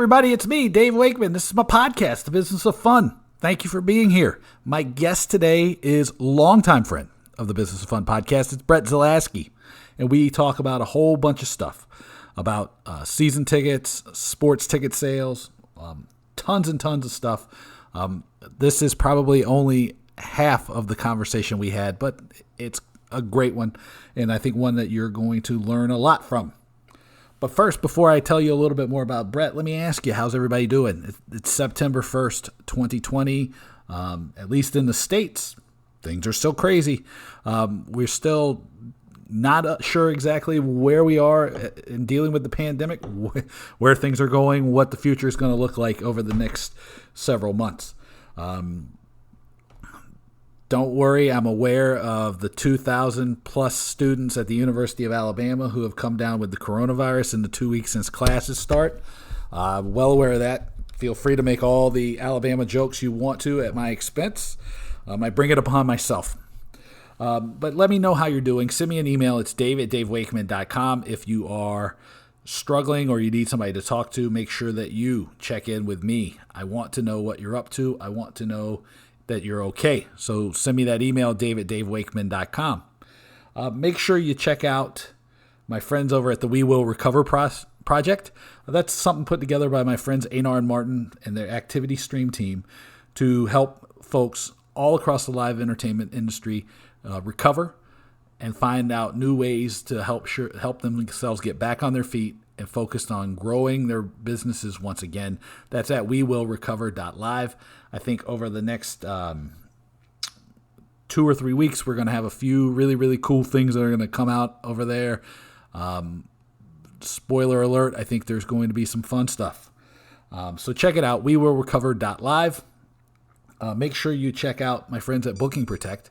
everybody. It's me, Dave Wakeman. This is my podcast, The Business of Fun. Thank you for being here. My guest today is longtime friend of the Business of Fun podcast. It's Brett Zalaski, and we talk about a whole bunch of stuff about season tickets, sports ticket sales, tons and tons of stuff. This is probably only half of the conversation we had, but it's a great one, and I think one that you're going to learn a lot from. But first, before I tell you a little bit more about Brett, let me ask you, how's everybody doing? It's September 1st, 2020. At least in the States, things are still crazy. We're still not sure exactly where we are in dealing with the pandemic, where things are going, what the future is going to look like over the next several months. Don't worry, I'm aware of the 2,000 plus students at the University of Alabama who have come down with the coronavirus in the 2 weeks since classes start. Well aware of that. Feel free to make all the Alabama jokes you want to at my expense. I bring it upon myself. But let me know how you're doing. Send me an email. It's dave@davewakeman.com. If you are struggling or you need somebody to talk to, make sure that you check in with me. I want to know what you're up to. I want to know that you're okay. So send me that email, dave@davewakeman.com. Make sure you check out my friends over at the We Will Recover project. That's something put together by my friends Einar and Martin and their activity stream team to help folks all across the live entertainment industry recover and find out new ways to help themselves get back on their feet and focused on growing their businesses once again. That's at wewillrecover.live. I think over the next 2 or 3 weeks, we're going to have a few really, really cool things that are going to come out over there. Spoiler alert, I think there's going to be some fun stuff. So check it out, wewillrecover.live. Make sure you check out my friends at Booking Protect.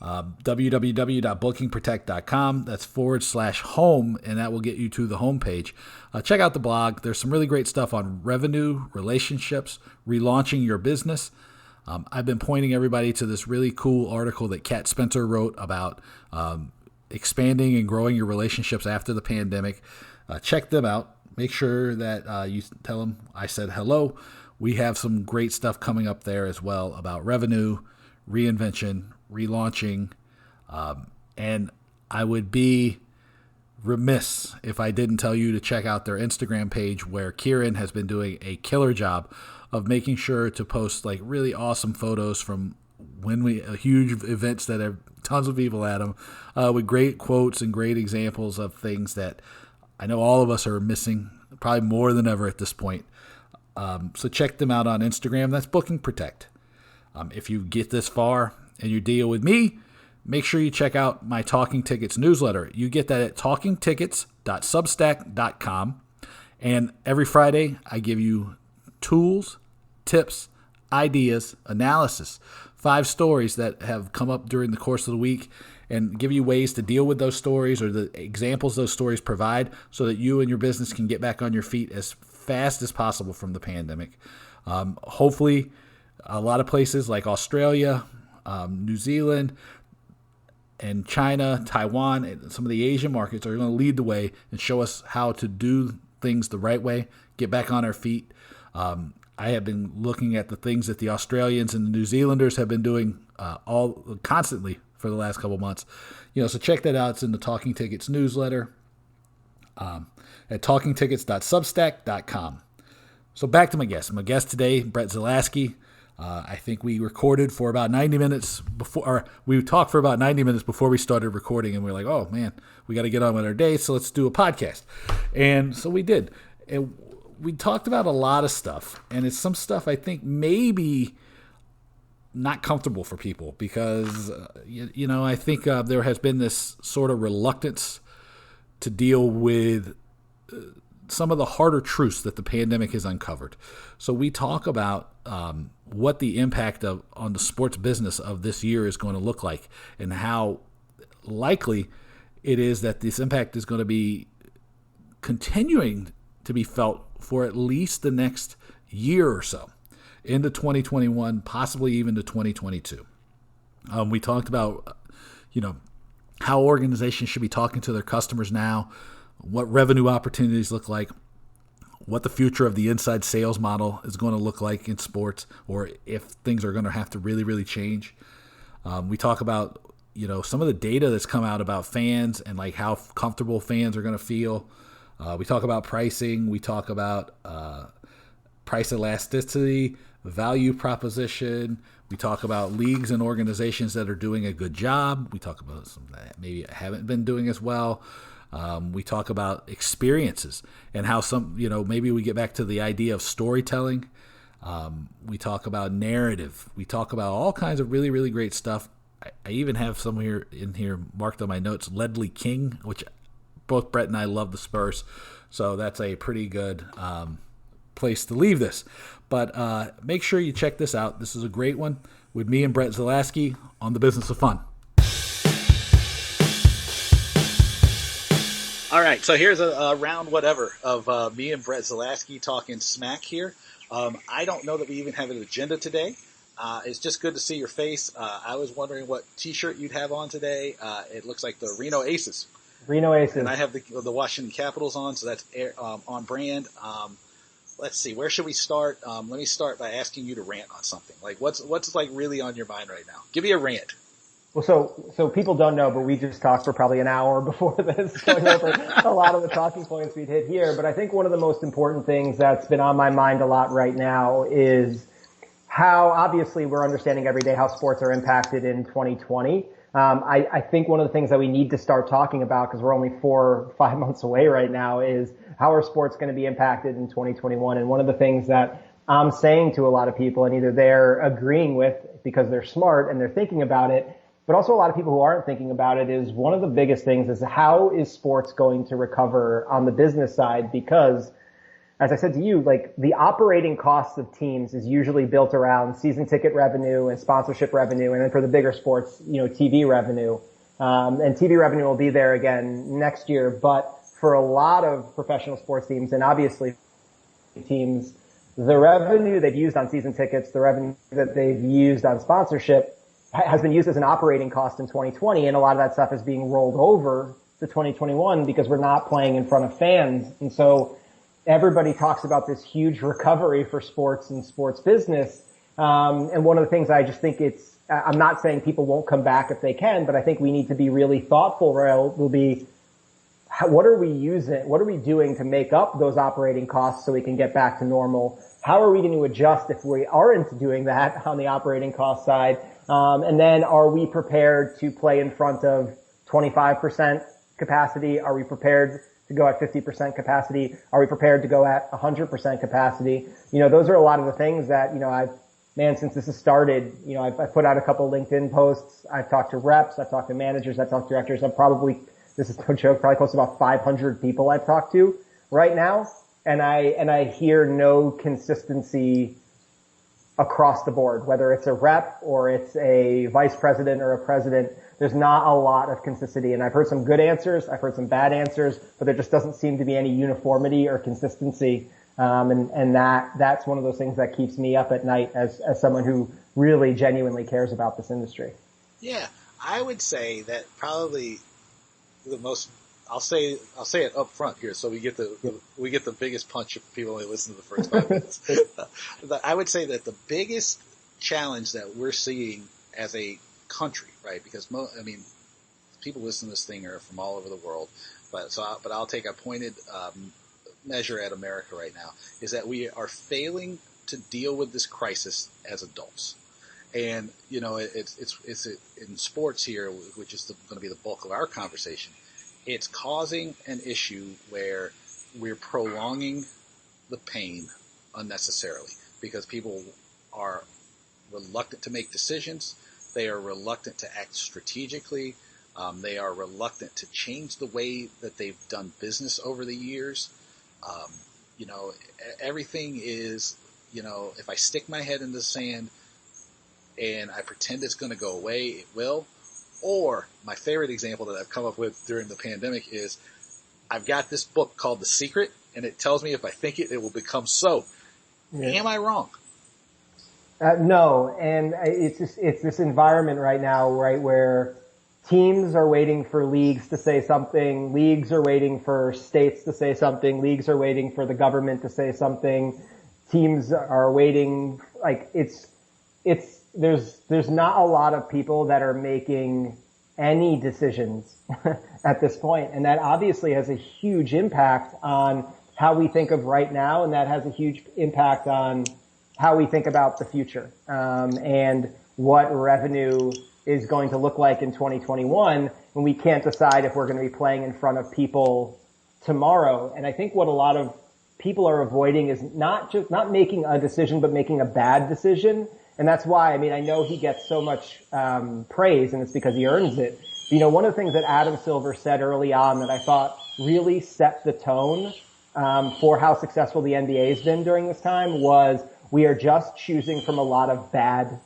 www.bookingprotect.com. That's /home, and that will get you to the homepage. Check out the blog. There's some really great stuff on revenue, relationships, relaunching your business. I've been pointing everybody to this really cool article that Kat Spencer wrote about expanding and growing your relationships after the pandemic. Check them out. Make sure that you tell them I said hello. We have some great stuff coming up there as well about revenue, reinvention, relaunching, and I would be remiss if I didn't tell you to check out their Instagram page, where Kieran has been doing a killer job of making sure to post like really awesome photos from huge events that have tons of people at them, with great quotes and great examples of things that I know all of us are missing, probably more than ever at this point. So check them out on Instagram. That's Booking Protect. If you get this far and you deal with me, make sure you check out my Talking Tickets newsletter. You get that at talkingtickets.substack.com. And every Friday, I give you tools, tips, ideas, analysis, 5 stories that have come up during the course of the week, and give you ways to deal with those stories or the examples those stories provide so that you and your business can get back on your feet as fast as possible from the pandemic. Hopefully, a lot of places like Australia, New Zealand, and China, Taiwan, and some of the Asian markets are going to lead the way and show us how to do things the right way, get back on our feet. I have been looking at the things that the Australians and the New Zealanders have been doing constantly for the last couple months. So check that out. It's in the Talking Tickets newsletter at talkingtickets.substack.com. So back to my guest. My guest today, Brett Zalaski. I think we recorded for about 90 minutes before, or we talked for about 90 minutes before we started recording, and we were like, oh man, we got to get on with our day, so let's do a podcast. And so we did. And we talked about a lot of stuff, and it's some stuff I think maybe not comfortable for people because, I think there has been this sort of reluctance to deal with some of the harder truths that the pandemic has uncovered. So we talk about what the impact on the sports business of this year is going to look like, and how likely it is that this impact is going to be continuing to be felt for at least the next year or so, into 2021, possibly even to 2022. We talked about, how organizations should be talking to their customers now, what revenue opportunities look like, what the future of the inside sales model is going to look like in sports, or if things are going to have to really, really change. We talk about, some of the data that's come out about fans and like how comfortable fans are going to feel. We talk about pricing. We talk about price elasticity, value proposition. We talk about leagues and organizations that are doing a good job. We talk about some that maybe haven't been doing as well. We talk about experiences and how maybe we get back to the idea of storytelling. We talk about narrative. We talk about all kinds of really, really great stuff. I even have some in here marked on my notes, Ledley King, which both Brett and I love the Spurs. So that's a pretty good place to leave this. But make sure you check this out. This is a great one with me and Brett Zalaski on The Business of Fun. All right, so here's a round whatever of me and Brett Zalaski talking smack here. I don't know that we even have an agenda today. It's just good to see your face. I was wondering what T-shirt you'd have on today. It looks like the Reno Aces. Reno Aces. And I have the Washington Capitals on, so that's on brand. Let's see, where should we start? Let me start by asking you to rant on something. Like, what's like really on your mind right now? Give me a rant. Well, so people don't know, but we just talked for probably an hour before this, going over a lot of the talking points we'd hit here. But I think one of the most important things that's been on my mind a lot right now is how obviously we're understanding every day how sports are impacted in 2020. I think one of the things that we need to start talking about, because we're only 4 or 5 months away right now, is how are sports going to be impacted in 2021? And one of the things that I'm saying to a lot of people, and either they're agreeing with because they're smart and they're thinking about it, but also a lot of people who aren't thinking about it, is one of the biggest things is how is sports going to recover on the business side? Because, as I said to you, like the operating costs of teams is usually built around season ticket revenue and sponsorship revenue, and then for the bigger sports, TV revenue. And TV revenue will be there again next year, but for a lot of professional sports teams, and obviously teams, the revenue they've used on season tickets, the revenue that they've used on sponsorship has been used as an operating cost in 2020, and a lot of that stuff is being rolled over to 2021 because we're not playing in front of fans. And so everybody talks about this huge recovery for sports and sports business. And one of the things I just think I'm not saying people won't come back if they can, but I think we need to be really thoughtful, will be, what are we doing to make up those operating costs so we can get back to normal? How are we going to adjust if we aren't doing that on the operating cost side? And then are we prepared to play in front of 25% capacity? Are we prepared to go at 50% capacity? Are we prepared to go at 100% capacity? Those are a lot of the things that, since this has started, I've put out a couple LinkedIn posts. I've talked to reps. I've talked to managers. I've talked to directors. This is no joke, probably close to about 500 people I've talked to right now. And I hear no consistency across the board, whether it's a rep or it's a vice president or a president. There's not a lot of consistency. And I've heard some good answers. I've heard some bad answers, but there just doesn't seem to be any uniformity or consistency. And that's one of those things that keeps me up at night as someone who really genuinely cares about this industry. Yeah, I would say that probably the most, I'll say it up front here, so we get the biggest punch if people only listen to the first 5 minutes. I would say that the biggest challenge that we're seeing as a country, right? Because people listening to this thing are from all over the world, but I'll take a pointed measure at America right now, is that we are failing to deal with this crisis as adults. And it's in sports here, which is going to be the bulk of our conversation. It's causing an issue where we're prolonging the pain unnecessarily because people are reluctant to make decisions. They are reluctant to act strategically. They are reluctant to change the way that they've done business over the years. Everything is, if I stick my head in the sand and I pretend it's going to go away, it will. Or my favorite example that I've come up with during the pandemic is I've got this book called The Secret, and it tells me if I think it will become so. Yeah. Am I wrong? No, and it's this environment right now, right, where teams are waiting for leagues to say something. Leagues are waiting for states to say something. Leagues are waiting for the government to say something. Teams are waiting. Like there's not a lot of people that are making any decisions at this point. And that obviously has a huge impact on how we think of right now. And that has a huge impact on how we think about the future, and what revenue is going to look like in 2021 when we can't decide if we're going to be playing in front of people tomorrow. And I think what a lot of people are avoiding is not making a decision, but making a bad decision. And that's why, I mean, I know he gets so much praise, and it's because he earns it. You know, one of the things that Adam Silver said early on that I thought really set the tone for how successful the NBA has been during this time was, we are just choosing from a lot of bad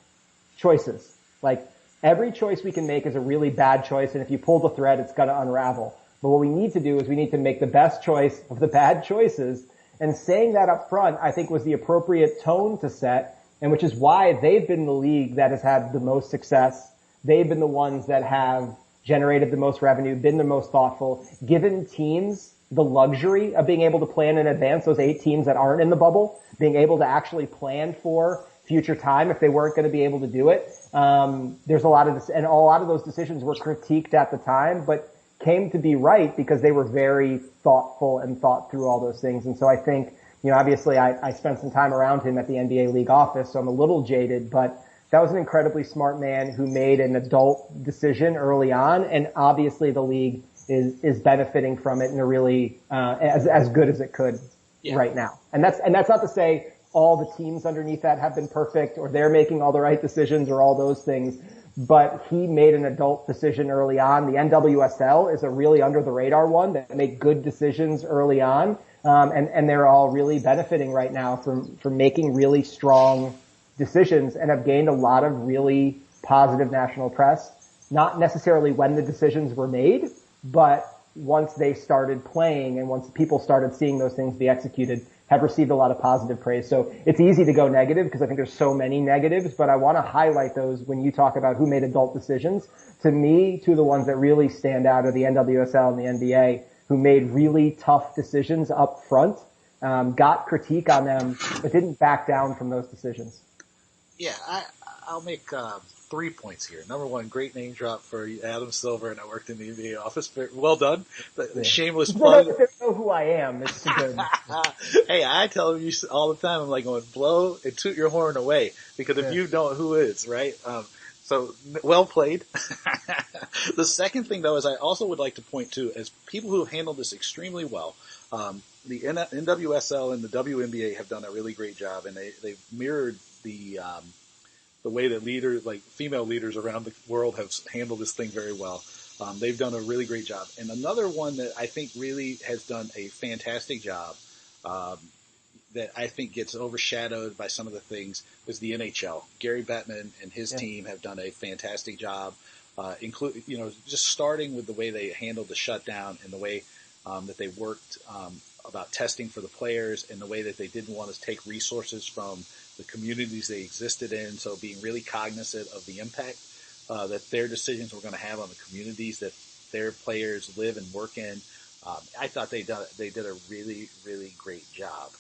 choices. Like, every choice we can make is a really bad choice, and if you pull the thread, it's going to unravel. But what we need to do is we need to make the best choice of the bad choices. And saying that up front, I think, was the appropriate tone to set, and which is why they've been the league that has had the most success. They've been the ones that have generated the most revenue, been the most thoughtful, given teams the luxury of being able to plan in advance, those 8 teams that aren't in the bubble, being able to actually plan for future time if they weren't going to be able to do it. There's a lot of this, and a lot of those decisions were critiqued at the time, but came to be right because they were very thoughtful and thought through all those things. And so I think, you know, obviously I spent some time around him at the NBA league office, so I'm a little jaded, but that was an incredibly smart man who made an adult decision early on, and obviously the league is benefiting from it in a really as good as it could right now. And that's not to say all the teams underneath that have been perfect or they're making all the right decisions or all those things, but he made an adult decision early on. The NWSL is a really under the radar one that make good decisions early on, and they're all really benefiting right now from making really strong decisions and have gained a lot of really positive national press. Not necessarily when the decisions were made, but once they started playing and once people started seeing those things be executed, have received a lot of positive praise. So it's easy to go negative because I think there's so many negatives, but I want to highlight those when you talk about who made adult decisions. To me, two of the ones that really stand out are the NWSL and the NBA, who made really tough decisions up front, got critique on them, but didn't back down from those decisions. Yeah, I'll make 3 points here. Number one, great name drop for Adam Silver, and I worked in the NBA office. Well done. The shameless plug. If they know who I am, it's good. Hey, I tell you all the time, I'm like going, blow and toot your horn away, because if you don't, who is, right? So well played. The second thing, though, is I also would like to point to, as people who have handled this extremely well, the NWSL and the WNBA have done a really great job, and they've mirrored the way that leaders, like female leaders around the world, have handled this thing very well. They've done a really great job. And another one that I think really has done a fantastic job, that I think gets overshadowed by some of the things, was the NHL. Gary Bettman and his team have done a fantastic job, including, just starting with the way they handled the shutdown and the way that they worked about testing for the players, and the way that they didn't want to take resources from the communities they existed in. So being really cognizant of the impact that their decisions were going to have on the communities that their players live and work in. I thought they did a really, really great job.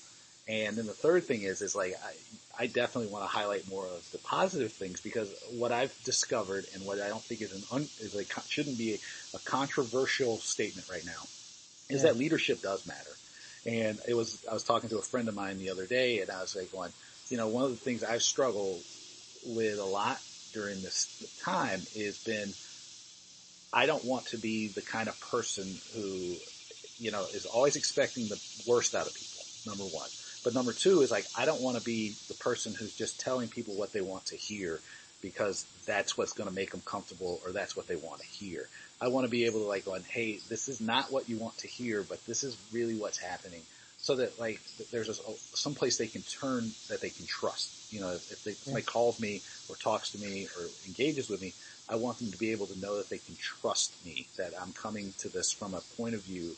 And then the third thing is like, I definitely want to highlight more of the positive things, because what I've discovered, and what I don't think shouldn't be a controversial statement right now, is that leadership does matter. And I was talking to a friend of mine the other day, and I was like going, one of the things I've struggled with a lot during this time I don't want to be the kind of person who, is always expecting the worst out of people, number one. But number two is like, I don't want to be the person who's just telling people what they want to hear because that's what's going to make them comfortable, or that's what they want to hear. I want to be able to like go, hey, this is not what you want to hear, but this is really what's happening. So that like there's some place they can turn that they can trust. If somebody calls me or talks to me or engages with me, I want them to be able to know that they can trust me, that I'm coming to this from a point of view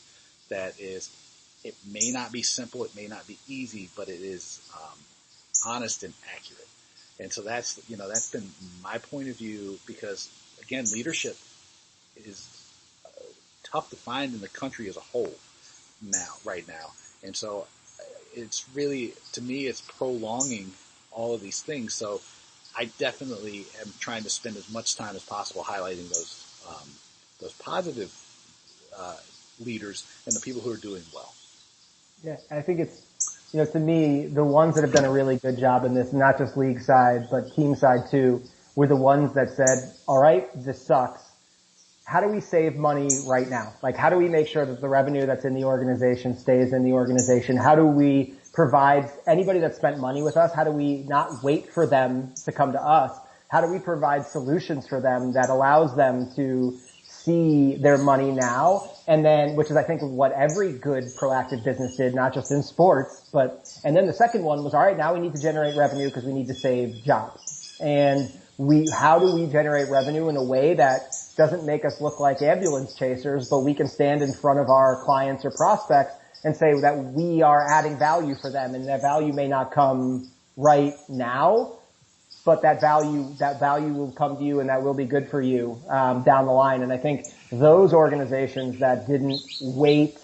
that is, it may not be simple, it may not be easy, but it is honest and accurate. And so that's been my point of view, because again, leadership is tough to find in the country as a whole right now. And so it's really, to me, it's prolonging all of these things. So I definitely am trying to spend as much time as possible highlighting those positive leaders and the people who are doing well. Yeah, I think it's, to me, the ones that have done a really good job in this, not just league side, but team side too, were the ones that said, all right, this sucks. How do we save money right now? Like, how do we make sure that the revenue that's in the organization stays in the organization? How do we provide anybody that spent money with us? How do we not wait for them to come to us? How do we provide solutions for them that allows them to see their money now? And then, which is I think what every good proactive business did, not just in sports, and then the second one was, all right, now we need to generate revenue because we need to save jobs. And how do we generate revenue in a way that doesn't make us look like ambulance chasers, but we can stand in front of our clients or prospects and say that we are adding value for them, and that value may not come right now, but that value will come to you, and that will be good for you down the line. And I think those organizations that didn't wait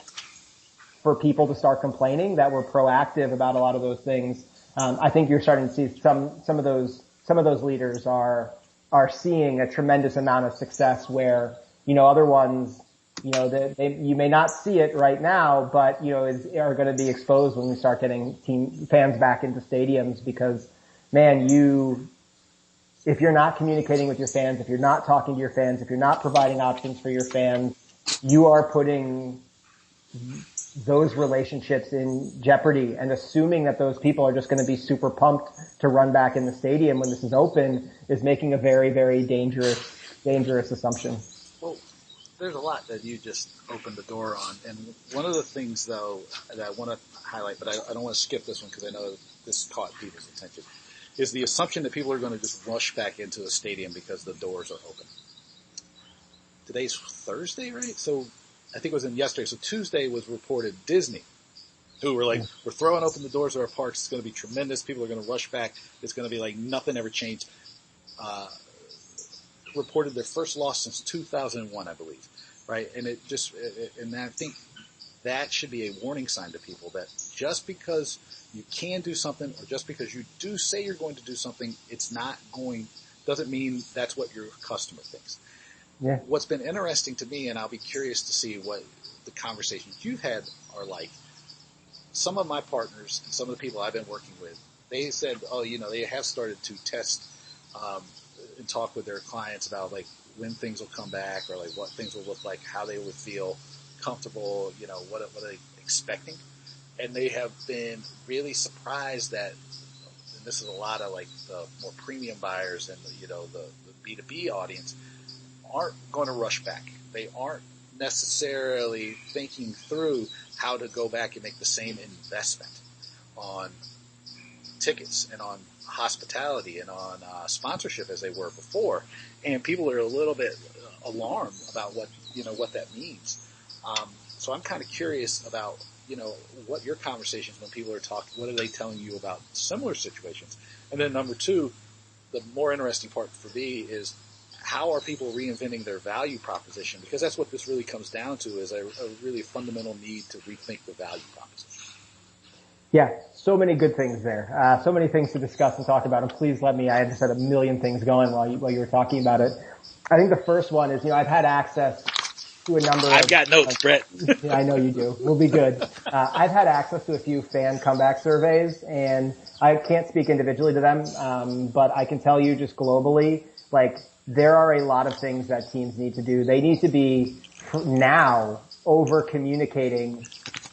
for people to start complaining, that were proactive about a lot of those things, I think you're starting to see some of those leaders are seeing a tremendous amount of success where, other ones, you may not see it right now, but, are going to be exposed when we start getting fans back into stadiums because, man, if you're not communicating with your fans, if you're not talking to your fans, if you're not providing options for your fans, you are putting those relationships in jeopardy, and assuming that those people are just going to be super pumped to run back in the stadium when this is open is making a very, very dangerous assumption. Well, there's a lot that you just opened the door on. And one of the things, though, that I want to highlight, but I don't want to skip this one because I know this caught people's attention, is the assumption that people are going to just rush back into the stadium because the doors are open. Today's Thursday, right? So I think it was in yesterday. So Tuesday was reported Disney, who were like, we're throwing open the doors of our parks. It's going to be tremendous. People are going to rush back. It's going to be like nothing ever changed. Reported their first loss since 2001, I believe. Right. And and I think that should be a warning sign to people that just because you can do something or just because you do say you're going to do something, doesn't mean that's what your customer thinks. Yeah. What's been interesting to me, and I'll be curious to see what the conversations you've had are like, some of my partners and some of the people I've been working with, they said, they have started to test and talk with their clients about like when things will come back or like what things will look like, how they would feel comfortable, what are they expecting. And they have been really surprised that, and this is a lot of like the more premium buyers and the B2B audience, aren't going to rush back. They aren't necessarily thinking through how to go back and make the same investment on tickets and on hospitality and on sponsorship as they were before. And people are a little bit alarmed about what that means. So I'm kind of curious about, what your conversations when people are talking, what are they telling you about similar situations? And then number two, the more interesting part for me is, how are people reinventing their value proposition? Because that's what this really comes down to, is a really fundamental need to rethink the value proposition. Yeah, so many good things there. So many things to discuss and talk about. And please let me, I just had a million things going while you were talking about it. I think the first one is, I've had access to a number of... I've got notes, Brett. Yeah, I know you do. We'll be good. I've had access to a few fan comeback surveys, and I can't speak individually to them, but I can tell you just globally, there are a lot of things that teams need to do. They need to be now over communicating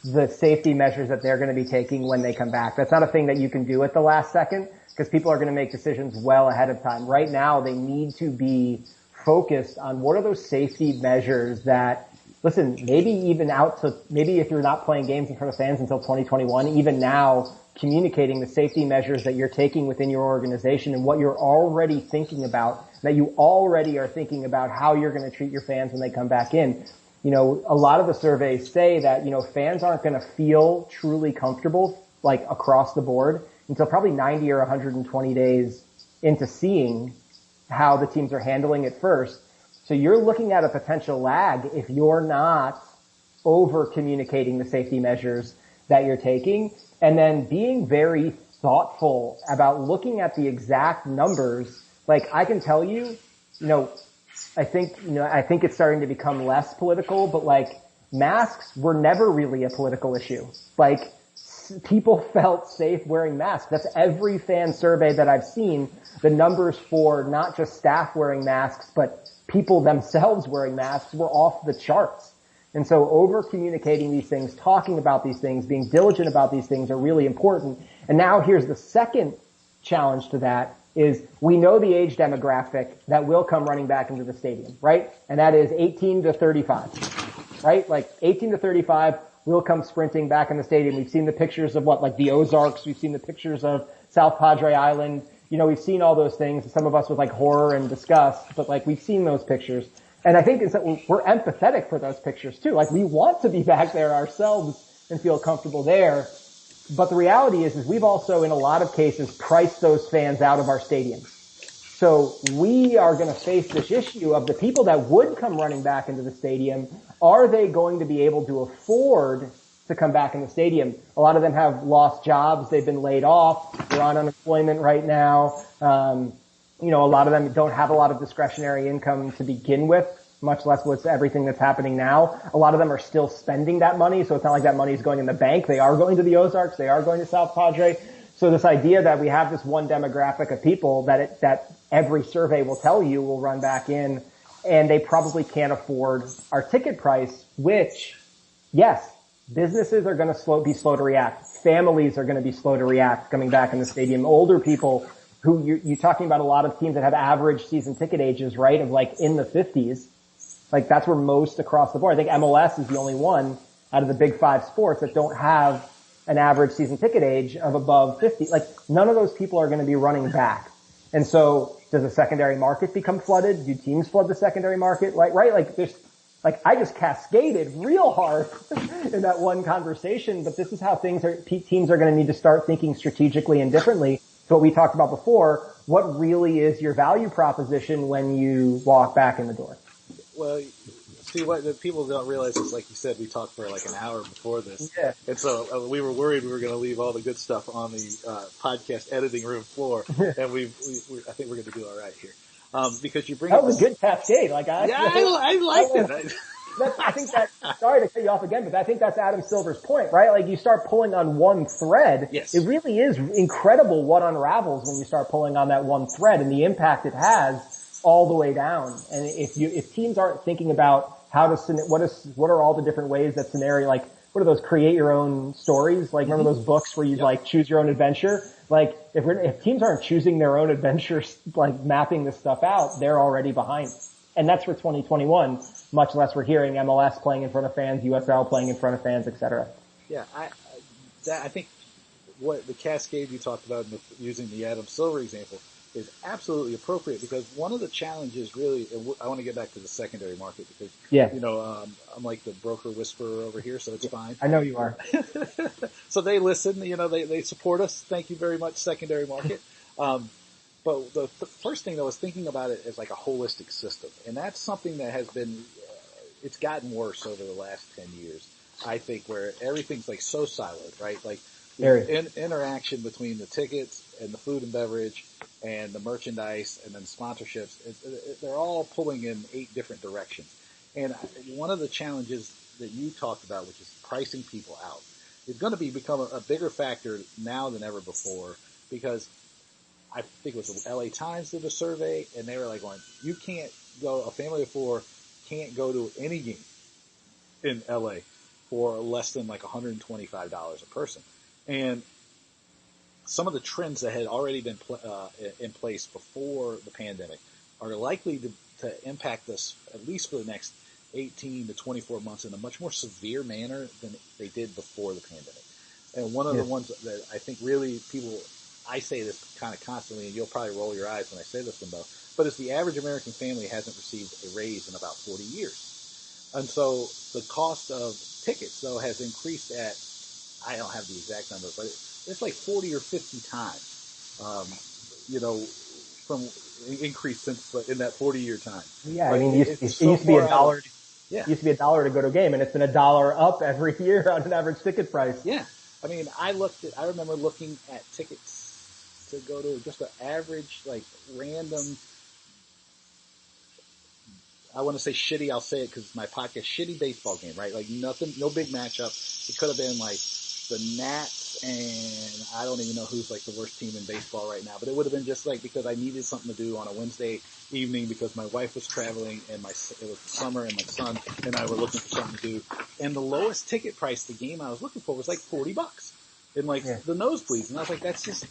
the safety measures that they're going to be taking when they come back. That's not a thing that you can do at the last second because people are going to make decisions well ahead of time. Right now, they need to be focused on what are those safety measures that, listen, maybe if you're not playing games in front of fans until 2021, even now, communicating the safety measures that you're taking within your organization and what you're already thinking about, that you already are thinking about how you're going to treat your fans when they come back in. A lot of the surveys say that, fans aren't going to feel truly comfortable, across the board until probably 90 or 120 days into seeing how the teams are handling it first. So you're looking at a potential lag if you're not over communicating the safety measures that you're taking, and then being very thoughtful about looking at the exact numbers. Like I can tell you, I think it's starting to become less political, but like masks were never really a political issue. Like people felt safe wearing masks. That's every fan survey that I've seen. The numbers for not just staff wearing masks, but people themselves wearing masks were off the charts. And so over communicating these things, talking about these things, being diligent about these things are really important. And now here's the second challenge to that is we know the age demographic that will come running back into the stadium, right? And that is 18 to 35, right? Like 18 to 35 will come sprinting back in the stadium. We've seen the pictures of like the Ozarks. We've seen the pictures of South Padre Island. We've seen all those things. Some of us with like horror and disgust, but like we've seen those pictures. And I think it's that we're empathetic for those pictures too. Like we want to be back there ourselves and feel comfortable there. But the reality is we've also in a lot of cases priced those fans out of our stadiums. So we are going to face this issue of the people that would come running back into the stadium. Are they going to be able to afford to come back in the stadium? A lot of them have lost jobs. They've been laid off. They're on unemployment right now. A lot of them don't have a lot of discretionary income to begin with, much less with everything that's happening now. A lot of them are still spending that money, so it's not like that money is going in the bank. They are going to the Ozarks. They are going to South Padre. So this idea that we have this one demographic of people that every survey will tell you will run back in, and they probably can't afford our ticket price, which, yes, businesses are going to be slow to react. Families are going to be slow to react coming back in the stadium. Older people who you're talking about a lot of teams that have average season ticket ages, right, of like in the 50s. Like that's where most across the board. I think MLS is the only one out of the big five sports that don't have an average season ticket age of above 50. Like none of those people are going to be running back. And so does the secondary market become flooded? Do teams flood the secondary market? Like, right? Like there's, like I just cascaded real hard in that one conversation, but this is how teams are going to need to start thinking strategically and differently. So what we talked about before, what really is your value proposition when you walk back in the door? Well, see, what the people don't realize is, like you said, we talked for like an hour before this. Yeah. And so we were worried we were going to leave all the good stuff on the podcast editing room floor. And I think we're going to do all right here. Because you bring that was a good cascade. Like I liked it. I think that, sorry to cut you off again, but I think that's Adam Silver's point, right? Like you start pulling on one thread. Yes. It really is incredible what unravels when you start pulling on that one thread and the impact it has all the way down. And if teams aren't thinking about what are all the different ways that scenario, like what are those create your own stories? Like remember those books where you like choose your own adventure? Like if teams aren't choosing their own adventures, like mapping this stuff out, they're already behind. And that's for 2021, much less we're hearing MLS playing in front of fans, USL playing in front of fans, et cetera. Yeah, I think what the cascade you talked about using the Adam Silver example is absolutely appropriate because one of the challenges really, and I want to get back to the secondary market because, I'm like the broker whisperer over here, so it's fine. I know you are. So they listen, they support us. Thank you very much, secondary market. But the first thing that I was thinking about it is like a holistic system. And that's something that has been, it's gotten worse over the last 10 years, I think, where everything's like so siloed, right? Like the interaction between the tickets and the food and beverage and the merchandise and then sponsorships, they're all pulling in 8 different directions. And one of the challenges that you talked about, which is pricing people out, is going to become a bigger factor now than ever before because I think it was the LA Times did a survey and they were like going, you can't go, a family of 4 can't go to any game in LA for less than like $125 a person. And some of the trends that had already been in place before the pandemic are likely to impact us at least for the next 18 to 24 months in a much more severe manner than they did before the pandemic. And one of the ones that I think really people, I say this kind of constantly, and you'll probably roll your eyes when I say this one though, but it's the average American family hasn't received a raise in about 40 years. And so the cost of tickets though has increased at, I don't have the exact number, but it's like 40 or 50 times. from increase since in that 40-year time. Yeah, Like, I mean, it used to be $1. Yeah. It used to be $1 to go to a game, and it's been $1 up every year on an average ticket price. Yeah. I mean, I remember looking at tickets to go to just an average, like, random, I want to say shitty, I'll say it because it's my podcast, shitty baseball game, right? Like nothing, no big matchup. It could have been like the Nats and I don't even know who's like the worst team in baseball right now, but it would have been just like because I needed something to do on a Wednesday evening because my wife was traveling and it was summer and my son and I were looking for something to do. And the lowest ticket price, the game I was looking for was like $40 in like the nosebleeds. And I was like, that's just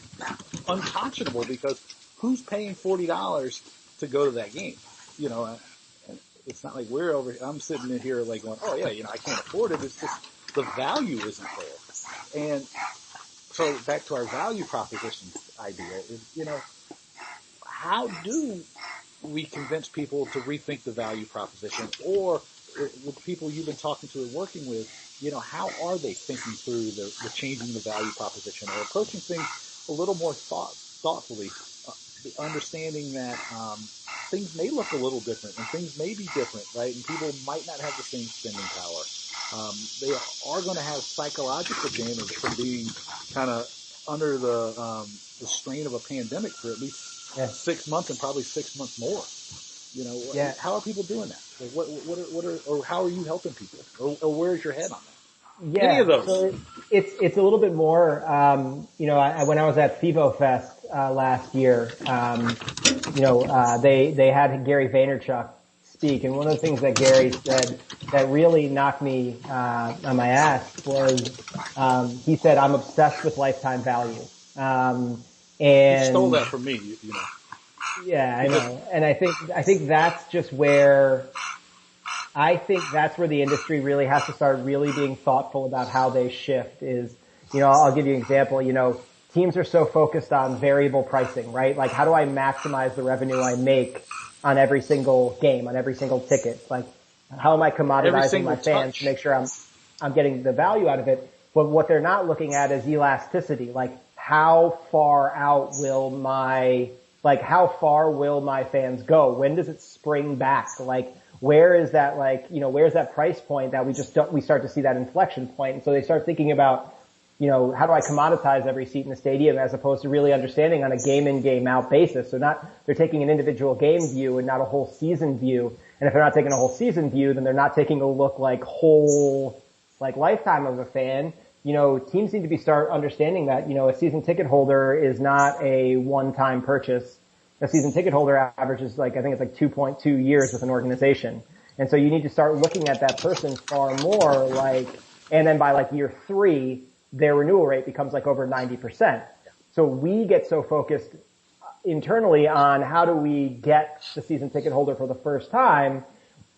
unconscionable because who's paying $40 to go to that game? You know, it's not like I'm sitting in here like going, oh yeah, you know, I can't afford it. It's just the value isn't there. And so back to our value proposition idea is, you know, how do we convince people to rethink the value proposition, or with people you've been talking to and working with, you know, how are they thinking through the changing the value proposition or approaching things a little more thoughtfully, understanding that things may look a little different and things may be different, right? And people might not have the same spending power. They are going to have psychological damage from being kind of under the strain of a pandemic for at least 6 months and probably 6 months more. You know, how are people doing that? Like what are, or how are you helping people? Or where's your head on that? Yeah, Any of those? so it's a little bit more. You know, when I was at FIVO Fest last year, you know, they had Gary Vaynerchuk speak, and one of the things that Gary said that really knocked me on my ass was he said, "I'm obsessed with lifetime value." And you stole that from me, you know. Yeah, I know, and I think that's just where. I think that's where the industry really has to start really being thoughtful about how they shift is, you know, I'll give you an example, you know, teams are so focused on variable pricing, right? Like how do I maximize the revenue I make on every single game, on every single ticket? Like how am I commoditizing my fans to make sure I'm getting the value out of it? But what they're not looking at is elasticity. Like how far will my fans go? When does it spring back? Like, where is that, like, you know, where's that price point that we start to see that inflection point? And so they start thinking about, you know, how do I commoditize every seat in the stadium as opposed to really understanding on a game in, game out basis. So they're taking an individual game view and not a whole season view. And if they're not taking a whole season view, then they're not taking a look like whole, like lifetime of a fan. You know, teams need to start understanding that, you know, a season ticket holder is not a one-time purchase. A season ticket holder averages I think it's like 2.2 years with an organization. And so you need to start looking at that person far more and then by like year 3, their renewal rate becomes like over 90%. So we get so focused internally on how do we get the season ticket holder for the first time.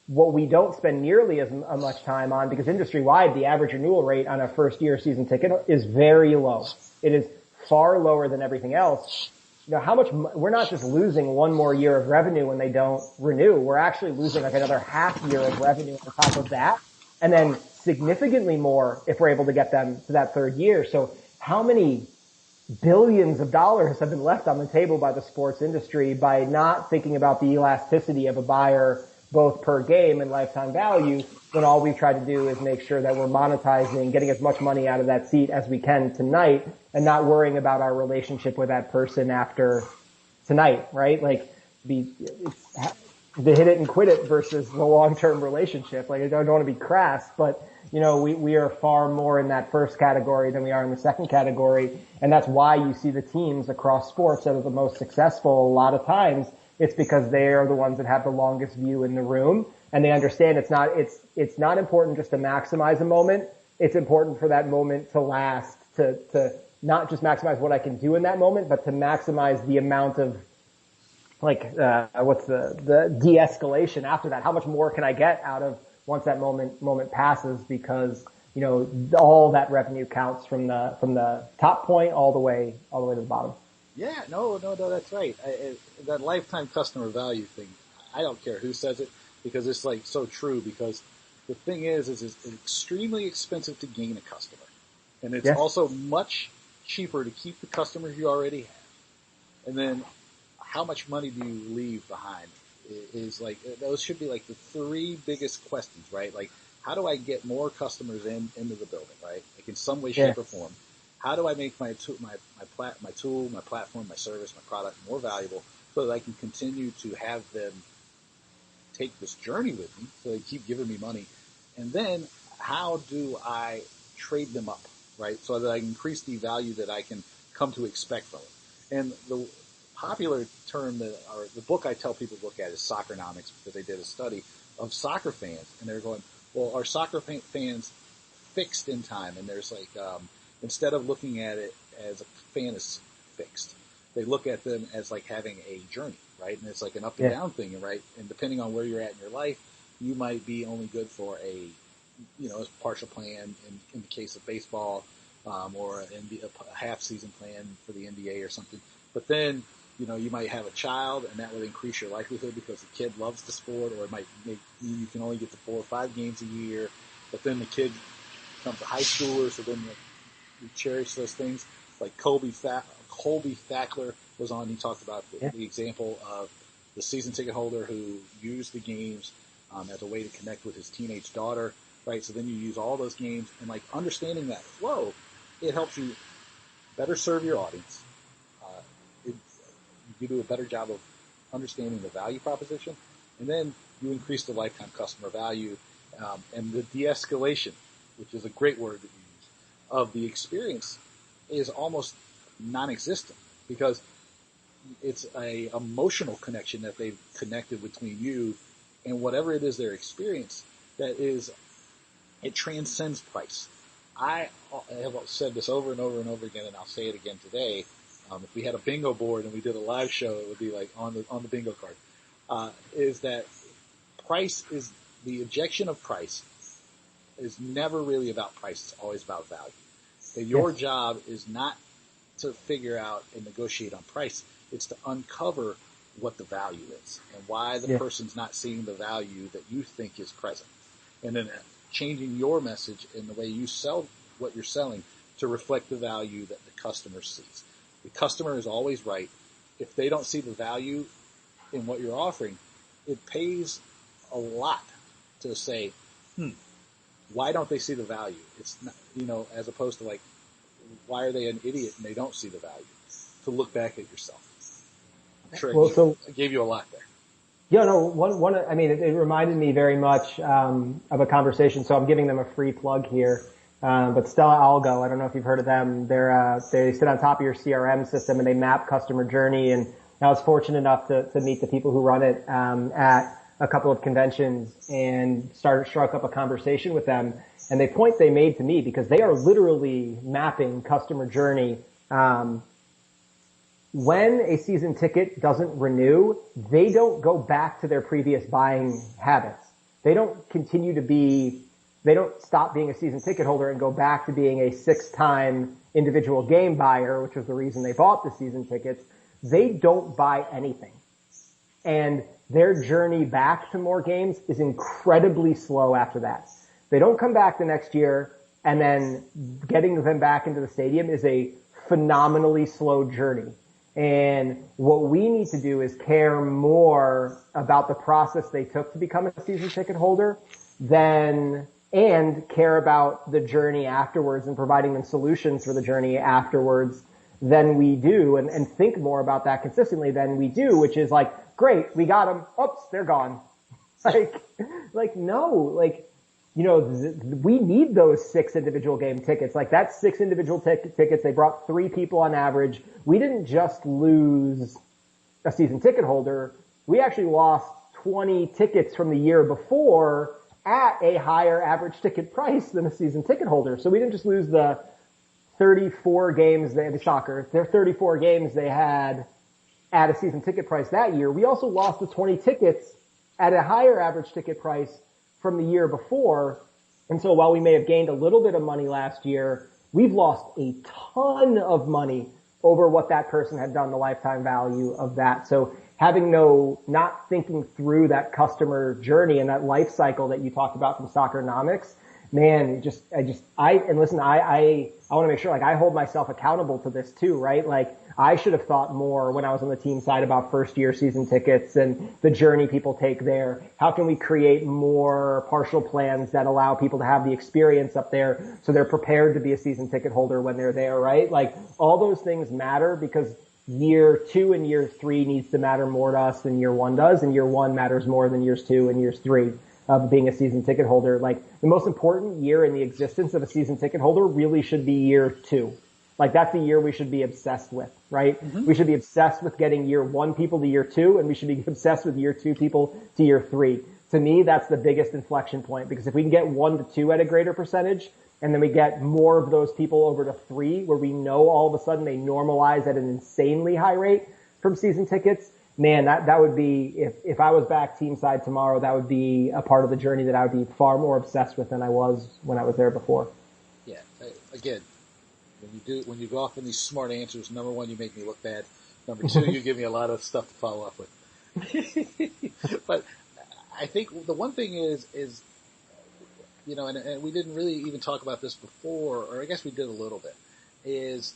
What we don't spend nearly as much time on, because industry-wide, the average renewal rate on a first-year season ticket is very low. It is far lower than everything else. You know, we're not just losing one more year of revenue when they don't renew. We're actually losing like another half year of revenue on top of that. And then significantly more if we're able to get them to that third year. So how many billions of dollars have been left on the table by the sports industry by not thinking about the elasticity of a buyer both per game and lifetime value, when all we've tried to do is make sure that we're monetizing, getting as much money out of that seat as we can tonight, and not worrying about our relationship with that person after tonight, right? Like it's the hit it and quit it versus the long-term relationship. Like I don't want to be crass, but you know, we are far more in that first category than we are in the second category. And that's why you see the teams across sports that are the most successful a lot of times. It's because they are the ones that have the longest view in the room, and they understand it's not important just to maximize a moment. It's important for that moment to last, to not just maximize what I can do in that moment, but to maximize the amount of what's the de-escalation after that? How much more can I get out of once that moment passes? Because, you know, all that revenue counts from the top point all the way to the bottom. Yeah, no, that's right. That lifetime customer value thing, I don't care who says it, because it's like so true, because the thing is it's extremely expensive to gain a customer. And it's also much cheaper to keep the customers you already have. And then how much money do you leave behind is like, those should be like the three biggest questions, right? Like, how do I get more customers into the building, right? Like in some way, shape, or form. How do I make my tool, my platform, my service, my product more valuable so that I can continue to have them take this journey with me so they keep giving me money? And then how do I trade them up, right? So that I can increase the value that I can come to expect from it. And the popular term or the book I tell people to look at is Soccernomics, because they did a study of soccer fans, and they're going, well, are soccer fans fixed in time? And there's like, instead of looking at it as a fan is fixed, they look at them as like having a journey, right? And it's like an up and down thing, right? And depending on where you're at in your life, you might be only good for a partial plan in the case of baseball, or a half season plan for the NBA or something. But then, you might have a child, and that would increase your likelihood because the kid loves the sport, or it might make you can only get to 4 or 5 games a year. But then the kid becomes a high schooler, so then you cherish those things. Like Colby Thackler was on. He talked about the example of the season ticket holder who used the games as a way to connect with his teenage daughter, right? So then you use all those games, and like understanding that flow, it helps you better serve your audience. You do a better job of understanding the value proposition, and then you increase the lifetime customer value, and the de-escalation, which is a great word that you use, of the experience is almost non-existent, because it's a emotional connection that they've connected between you and whatever it is their experience it transcends price. I have said this over and over and over again, and I'll say it again today. If we had a bingo board and we did a live show, it would be like on the bingo card. Is that price is the objection of price is never really about price. It's always about value. And your job is not to figure out and negotiate on price. It's to uncover what the value is and why the person's not seeing the value that you think is present. And then changing your message in the way you sell what you're selling to reflect the value that the customer sees. The customer is always right. If they don't see the value in what you're offering, it pays a lot to say, why don't they see the value? It's not, as opposed to like, why are they an idiot and they don't see the value? To look back at yourself. I'm sure I gave you a lot there. Yeah, no, it reminded me very much, of a conversation. So I'm giving them a free plug here. But Stella Algo, I don't know if you've heard of them. They sit on top of your CRM system and they map customer journey. And I was fortunate enough to meet the people who run it, at a couple of conventions and struck up a conversation with them. And the point they made to me, because they are literally mapping customer journey, when a season ticket doesn't renew, they don't go back to their previous buying habits. They don't stop being a season ticket holder and go back to being a 6-time individual game buyer, which was the reason they bought the season tickets. They don't buy anything. And their journey back to more games is incredibly slow after that. They don't come back the next year, and then getting them back into the stadium is a phenomenally slow journey. And what we need to do is care more about the process they took to become a season ticket holder and care about the journey afterwards and providing them solutions for the journey afterwards than we do, and think more about that consistently than we do, which is like, great, we got them. Oops, they're gone. We need those 6 individual game tickets. Like, that's 6 individual tickets. They brought 3 people on average. We didn't just lose a season ticket holder. We actually lost 20 tickets from the year before at a higher average ticket price than a season ticket holder. So we didn't just lose the 34 games they had in soccer. Their 34 games they had at a season ticket price that year. We also lost the 20 tickets at a higher average ticket price from the year before. And so while we may have gained a little bit of money last year, we've lost a ton of money over what that person had done, the lifetime value of that. So not thinking through that customer journey and that life cycle that you talked about from Soccernomics, man, and listen, I want to make sure, like, I hold myself accountable to this too, right? Like, I should have thought more when I was on the team side about first year season tickets and the journey people take there. How can we create more partial plans that allow people to have the experience up there so they're prepared to be a season ticket holder when they're there, right? Like, all those things matter because year 2 and year 3 needs to matter more to us than year 1 does, and year 1 matters more than years 2 and years 3 of being a season ticket holder. Like, the most important year in the existence of a season ticket holder really should be year 2. Like, that's the year we should be obsessed with, right? Mm-hmm. We should be obsessed with getting year 1 people to year 2, and we should be obsessed with year 2 people to year 3. To me, that's the biggest inflection point, because if we can get 1 to 2 at a greater percentage, and then we get more of those people over to 3, where we know all of a sudden they normalize at an insanely high rate from season tickets, man, that would be, if I was back team side tomorrow, that would be a part of the journey that I would be far more obsessed with than I was when I was there before. Yeah. Again, when you go off on these smart answers, number 1, you make me look bad. Number 2, you give me a lot of stuff to follow up with. But I think the one thing is, you know, and we didn't really even talk about this before, or I guess we did a little bit, is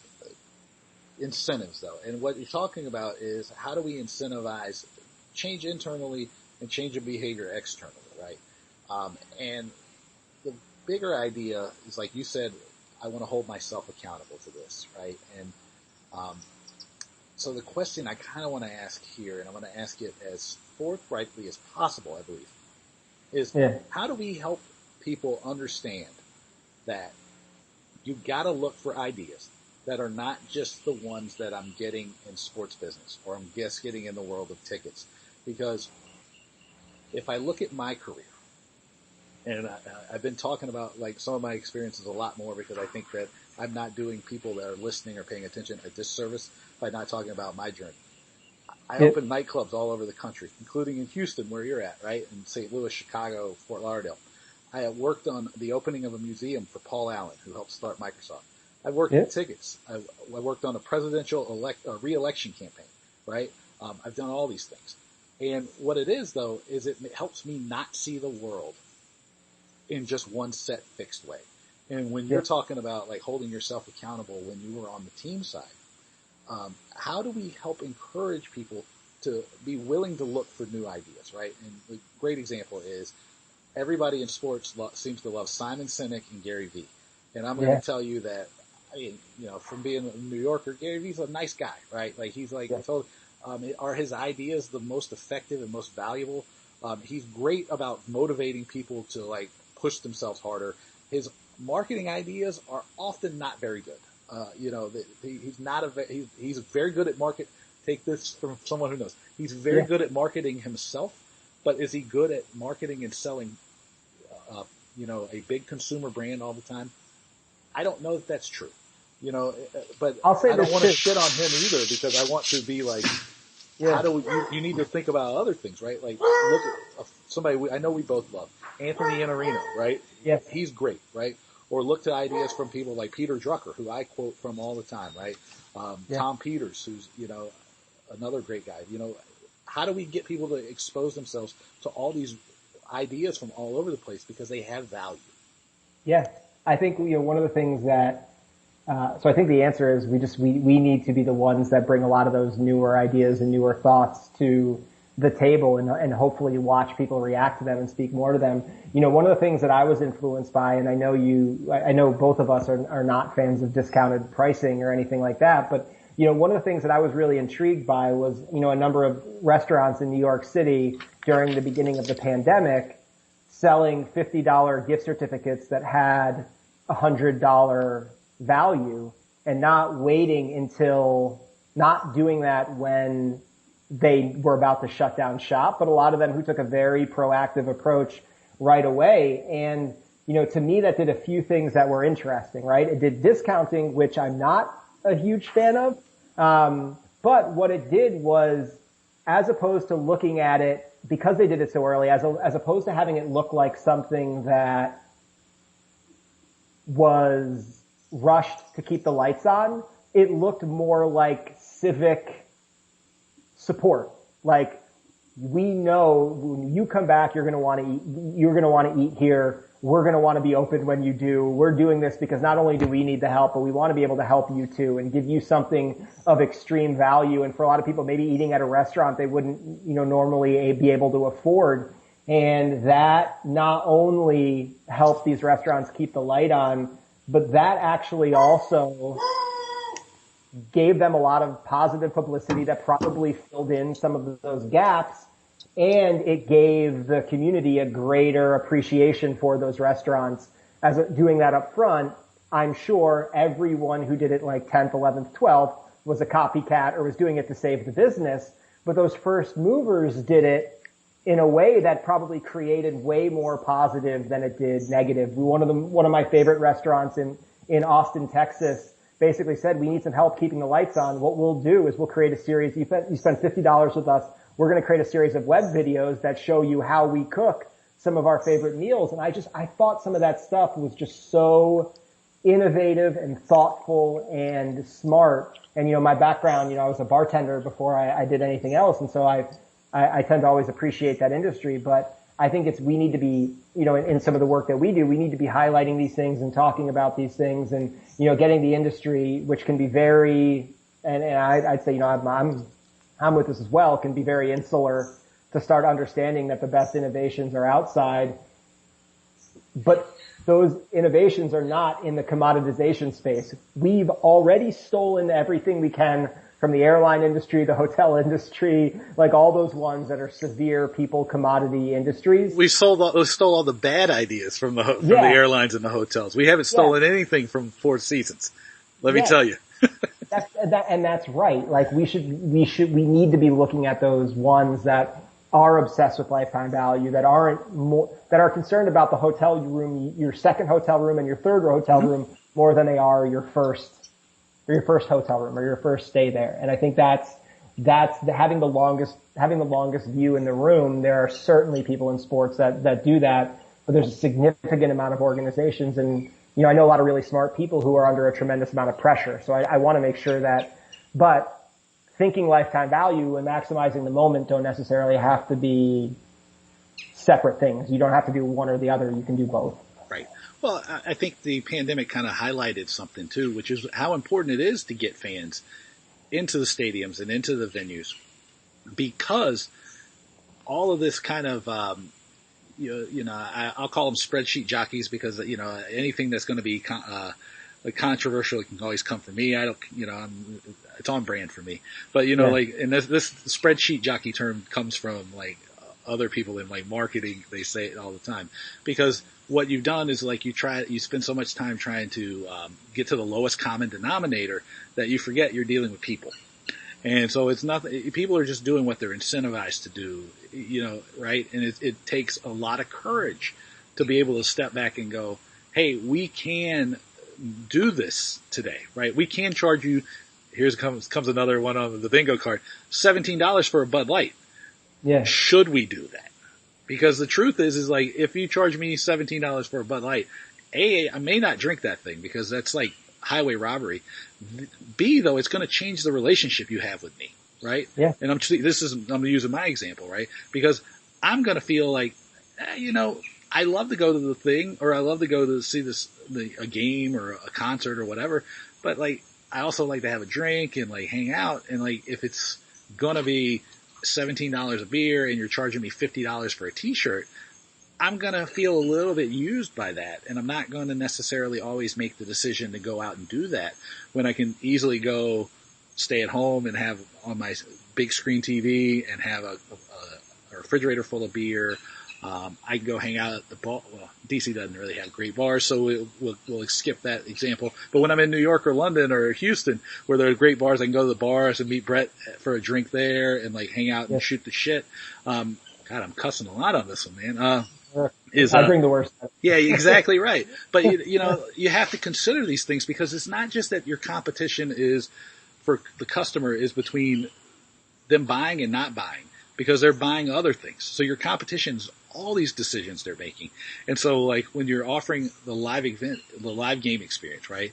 incentives, though. And what you're talking about is, how do we incentivize change internally and change of behavior externally, right? And the bigger idea is, like you said, I want to hold myself accountable to this, right? And so the question I kind of want to ask here, and I want to ask it as forthrightly as possible, I believe, is how do we help people understand that you've got to look for ideas that are not just the ones that I'm getting in sports business, or I'm just getting in the world of tickets? Because if I look at my career, and I've been talking about, like, some of my experiences a lot more, because I think that I'm not doing people that are listening or paying attention a disservice by not talking about my journey. I opened nightclubs all over the country, including in Houston, where you're at, right? In St. Louis, Chicago, Fort Lauderdale. I have worked on the opening of a museum for Paul Allen, who helped start Microsoft. I've worked in tickets. I worked on a presidential re-election campaign, right? I've done all these things. And what it is, though, is it helps me not see the world in just one set fixed way. And when you're talking about, like, holding yourself accountable when you were on the team side, how do we help encourage people to be willing to look for new ideas, right? And a great example is, everybody in sports seems to love Simon Sinek and Gary Vee. And I'm going to tell you that, I mean, you know, from being a New Yorker, Gary Vee's a nice guy, right? Like, he's like, are his ideas the most effective and most valuable? He's great about motivating people to, like, push themselves harder. His marketing ideas are often not very good. You know, he's very good at market. Take this from someone who knows. He's very good at marketing himself, but is he good at marketing and selling, you know, a big consumer brand all the time? I don't know if that's true. You know, but I don't want to shit on him either, because I want to be like, how do you need to think about other things, right? Like, look at somebody I know we both love, Anthony Iannarino, right? Yeah. He's great, right? Or look to ideas from people like Peter Drucker, who I quote from all the time, right? Tom Peters, who's, you know, another great guy. You know, how do we get people to expose themselves to all these ideas from all over the place, because they have value? Yeah. I think, you know, one of the things that, so I think the answer is we need to be the ones that bring a lot of those newer ideas and newer thoughts to the table, and hopefully watch people react to them and speak more to them. You know, one of the things that I was influenced by, and I know both of us are not fans of discounted pricing or anything like that, but, you know, one of the things that I was really intrigued by was, you know, a number of restaurants in New York City during the beginning of the pandemic selling $50 gift certificates that had $100 value, and not doing that when they were about to shut down shop, but a lot of them who took a very proactive approach right away. And, you know, to me, that did a few things that were interesting, right? It did discounting, which I'm not a huge fan of. But what it did was, as opposed to looking at it, because they did it so early, as opposed to having it look like something that was rushed to keep the lights on, it looked more like civic support. Like, we know when you come back, you're going to want to eat here. we're going to want to be open when you do. We're doing this because not only do we need the help, but we want to be able to help you too and give you something of extreme value. And for a lot of people, maybe eating at a restaurant they wouldn't, normally be able to afford. And that not only helped these restaurants keep the light on, but that actually also gave them a lot of positive publicity that probably filled in some of those gaps. And it gave the community a greater appreciation for those restaurants. As doing that up front, I'm sure everyone who did it like 10th, 11th, 12th was a copycat or was doing it to save the business. But those first movers did it in a way that probably created way more positive than it did negative. One of my favorite restaurants in Austin, Texas, basically said, we need some help keeping the lights on. What we'll do is we'll create a series. You spend $50 with us. We're going to create a series of web videos that show you how we cook some of our favorite meals. And I thought some of that stuff was just so innovative and thoughtful and smart. And, my background, I was a bartender before I did anything else. And so I tend to always appreciate that industry. But I think we need to be, in some of the work that we do, we need to be highlighting these things and talking about these things and, getting the industry, which can be very, and I'd say, I'm with this as well, can be very insular, to start understanding that the best innovations are outside. But those innovations are not in the commoditization space. We've already stolen everything we can from the airline industry, the hotel industry, like all those ones that are severe people commodity industries. We stole all the bad ideas from the airlines and the hotels. We haven't stolen anything from Four Seasons. Let me tell you. That's right. Like we need to be looking at those ones that are obsessed with lifetime value, that are concerned about the hotel room, your second hotel room and your third hotel room more than they are your first hotel room or your first stay there. And I think that's having the longest view in the room. There are certainly people in sports that do that, but there's a significant amount of organizations, and I know a lot of really smart people who are under a tremendous amount of pressure. So I want to make sure but thinking lifetime value and maximizing the moment don't necessarily have to be separate things. You don't have to do one or the other. You can do both. Right. Well, I think the pandemic kind of highlighted something too, which is how important it is to get fans into the stadiums and into the venues, because all of this kind of, I'll call them spreadsheet jockeys, because, anything that's going to be, controversial can always come from me. It's on brand for me, but and this spreadsheet jockey term comes from other people in marketing. They say it all the time, because what you've done is you spend so much time trying to, get to the lowest common denominator that you forget you're dealing with people. And so it's nothing, people are just doing what they're incentivized to do, right? And it takes a lot of courage to be able to step back and go, hey, we can do this today, right? We can charge you, comes another one on the bingo card, $17 for a Bud Light. Yeah. Should we do that? Because the truth is if you charge me $17 for a Bud Light, A, I may not drink that thing because that's like highway robbery. B, though, it's going to change the relationship you have with me, right? Yeah. And I'm using my example, right? Because I'm going to feel I love to go to the thing, or I love to go to see a game or a concert or whatever. But I also like to have a drink and hang out. And if it's going to be $17 a beer and you're charging me $50 for a t-shirt, I'm going to feel a little bit used by that. And I'm not going to necessarily always make the decision to go out and do that when I can easily go stay at home and have on my big screen TV and have a refrigerator full of beer. I can go hang out at the bar. Well, DC doesn't really have great bars, so we'll skip that example. But when I'm in New York or London or Houston, where there are great bars, I can go to the bars and meet Brett for a drink there and hang out and shoot the shit. God, I'm cussing a lot on this one, man. I bring the worst. Yeah, exactly right. But you have to consider these things, because it's not just that your competition is for the customer is between them buying and not buying, because they're buying other things. So your competition's all these decisions they're making. And so when you're offering the live event, the live game experience, right?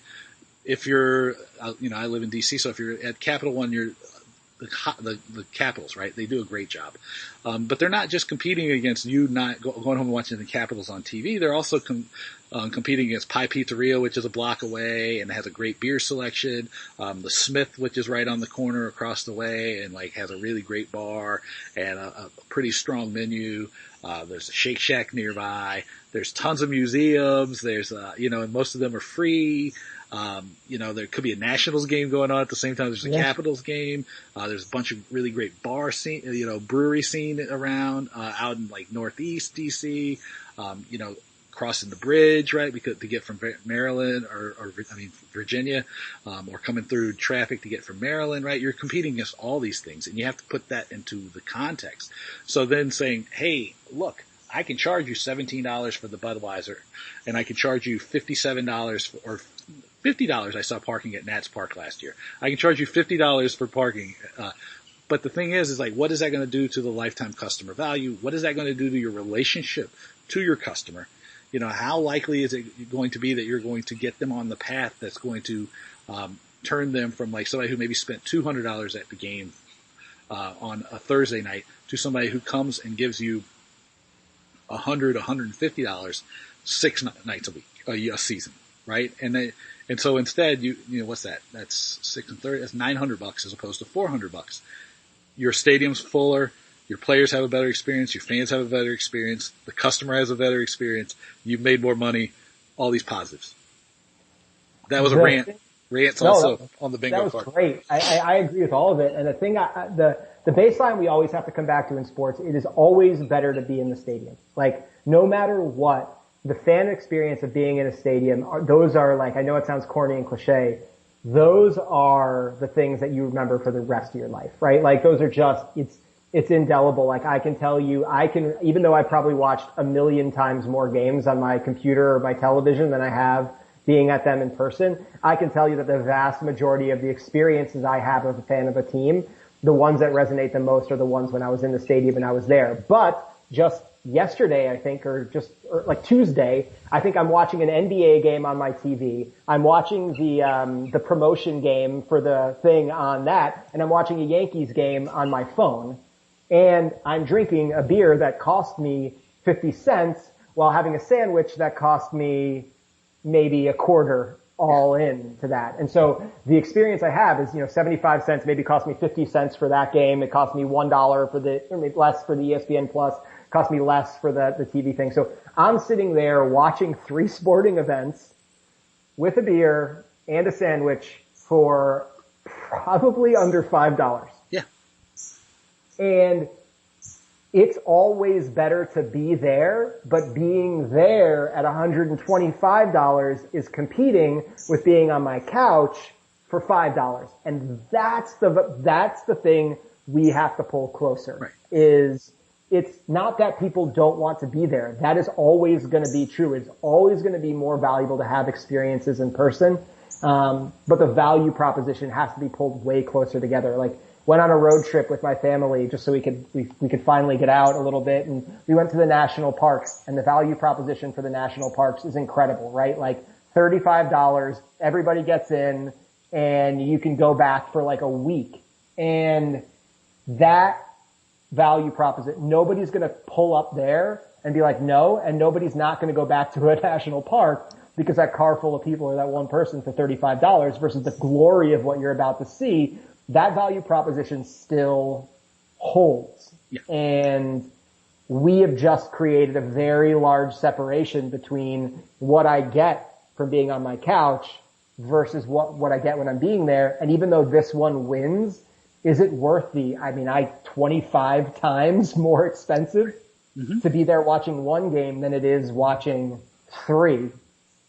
If you're, I live in DC, so if you're at Capital One, the Capitals, right? They do a great job. But they're not just competing against you not going home and watching the Capitals on TV. They're also competing against Pie Pizzeria, which is a block away and has a great beer selection. The Smith, which is right on the corner across the way and like has a really great bar and a pretty strong menu. There's a Shake Shack nearby. There's tons of museums. There's, and most of them are free. There could be a Nationals game going on at the same time. There's a Capitals game. There's a bunch of really great bar scene, brewery scene around, out in like Northeast DC, crossing the bridge, right? Because to get from Maryland or Virginia, or coming through traffic to get from Maryland, right? You're competing against all these things and you have to put that into the context. So then saying, hey, look, I can charge you $17 for the Budweiser and I can charge you $57 or $50. I saw parking at Nats Park last year. I can charge you $50 for parking. But the thing is like, what is that going to do to the lifetime customer value? What is that going to do to your relationship to your customer? How likely is it going to be that you're going to get them on the path that's going to turn them from like somebody who maybe spent $200 at the game on a Thursday night to somebody who comes and gives you $100, $150 6 nights a week, a season, right? And so instead, what's that? That's 6 and 30. That's $900 as opposed to $400. Your stadium's fuller. Your players have a better experience. Your fans have a better experience. The customer has a better experience. You've made more money. All these positives. That was a rant. Rant's also on the bingo card. That was great. I agree with all of it. And the thing, the baseline we always have to come back to in sports, it is always better to be in the stadium. Like, no matter what, the fan experience of being in a stadium, those are like, I know it sounds corny and cliche, those are the things that you remember for the rest of your life, right? Like, those are just, it's indelible. Like, I can tell you, even though I probably watched 1,000,000 times more games on my computer or my television than I have being at them in person, I can tell you that the vast majority of the experiences I have as a fan of a team, the ones that resonate the most are the ones when I was in the stadium and I was there. But just yesterday, I think, or like Tuesday, I think I'm watching an NBA game on my TV. I'm watching the promotion game for the thing on that, and I'm watching a Yankees game on my phone. And I'm drinking a beer that cost me 50 cents while having a sandwich that cost me maybe a quarter all in to that. And so the experience I have is, 75 cents maybe cost me 50 cents for that game. It cost me $1 less for the ESPN Plus, cost me less for the TV thing. So I'm sitting there watching 3 sporting events with a beer and a sandwich for probably under $5. Yeah. And it's always better to be there, but being there at $125 is competing with being on my couch for $5. And that's the thing we have to pull closer. Right. Is it's not that people don't want to be there. That is always going to be true. It's always going to be more valuable to have experiences in person. But the value proposition has to be pulled way closer together. Like, went on a road trip with my family just so we could finally get out a little bit, and we went to the national parks, and the value proposition for the national parks is incredible, right? Like $35, everybody gets in, and you can go back for like a week. And that value proposition, nobody's going to pull up there and be like, no, and nobody's not going to go back to a national park because that car full of people or that one person for $35 versus the glory of what you're about to see. That value proposition still holds. Yeah. And we have just created a very large separation between what I get from being on my couch versus what I get when I'm being there. And even though this one wins, is it worth 25 times more expensive to be there watching one game than it is watching 3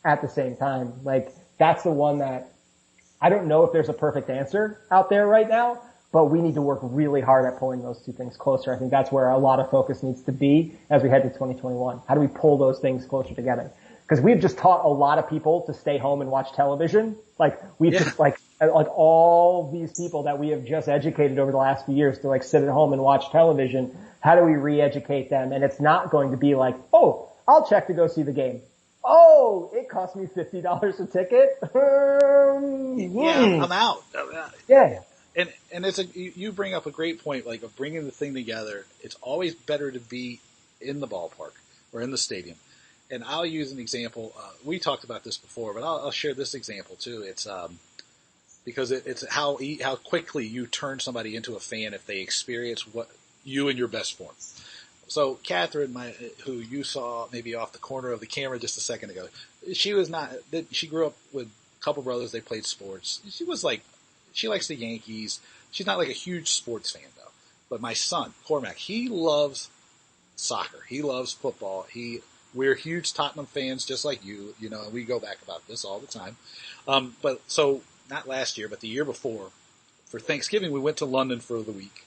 at the same time? Like, that's the one that I don't know if there's a perfect answer out there right now, but we need to work really hard at pulling those two things closer. I think that's where a lot of focus needs to be as we head to 2021. How do we pull those things closer together? Because we've just taught a lot of people to stay home and watch television. Like, we've just like all these people that we have just educated over the last few years to like sit at home and watch television. How do we re-educate them? And it's not going to be like, oh, I'll check to go see the game. Oh, it cost me $50 a ticket. Yeah, I'm out. Yeah. and you bring up a great point, like of bringing the thing together. It's always better to be in the ballpark or in the stadium. And I'll use an example. We talked about this before, but I'll share this example too. It's because it's how quickly you turn somebody into a fan if they experience what you in your best form. So Catherine, who you saw maybe off the corner of the camera just a second ago, she grew up with a couple brothers. They played sports. She likes the Yankees. She's not like a huge sports fan though. But my son, Cormac, he loves soccer. He loves football. We're huge Tottenham fans, just like you. You know, we go back about this all the time. But so not last year, but the year before, for Thanksgiving, we went to London for the week,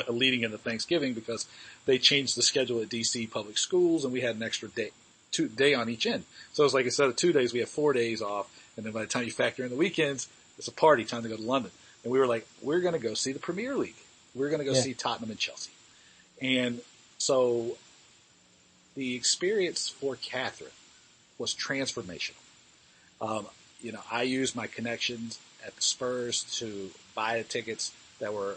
leading into Thanksgiving, because they changed the schedule at DC public schools, and we had an extra day on each end. So it was like instead of 2 days, we have 4 days off, and then by the time you factor in the weekends, it's a party time to go to London. And we were like, we're going to go see the Premier League. We're going to go see Tottenham and Chelsea. And so the experience for Catherine was transformational. I used my connections at the Spurs to buy tickets that were,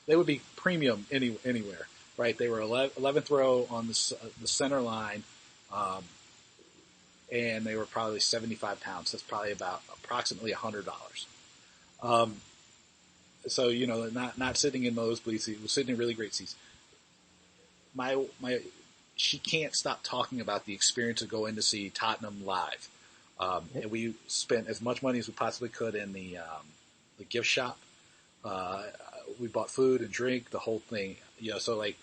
they would be premium anywhere, right? They were 11th row on the center line, and they were probably 75 pounds. That's probably about approximately $100. So, not sitting in nosebleed seats, was sitting in really great seats. She can't stop talking about the experience of going to see Tottenham live. And we spent as much money as we possibly could in the gift shop. We bought food and drink, the whole thing. So like,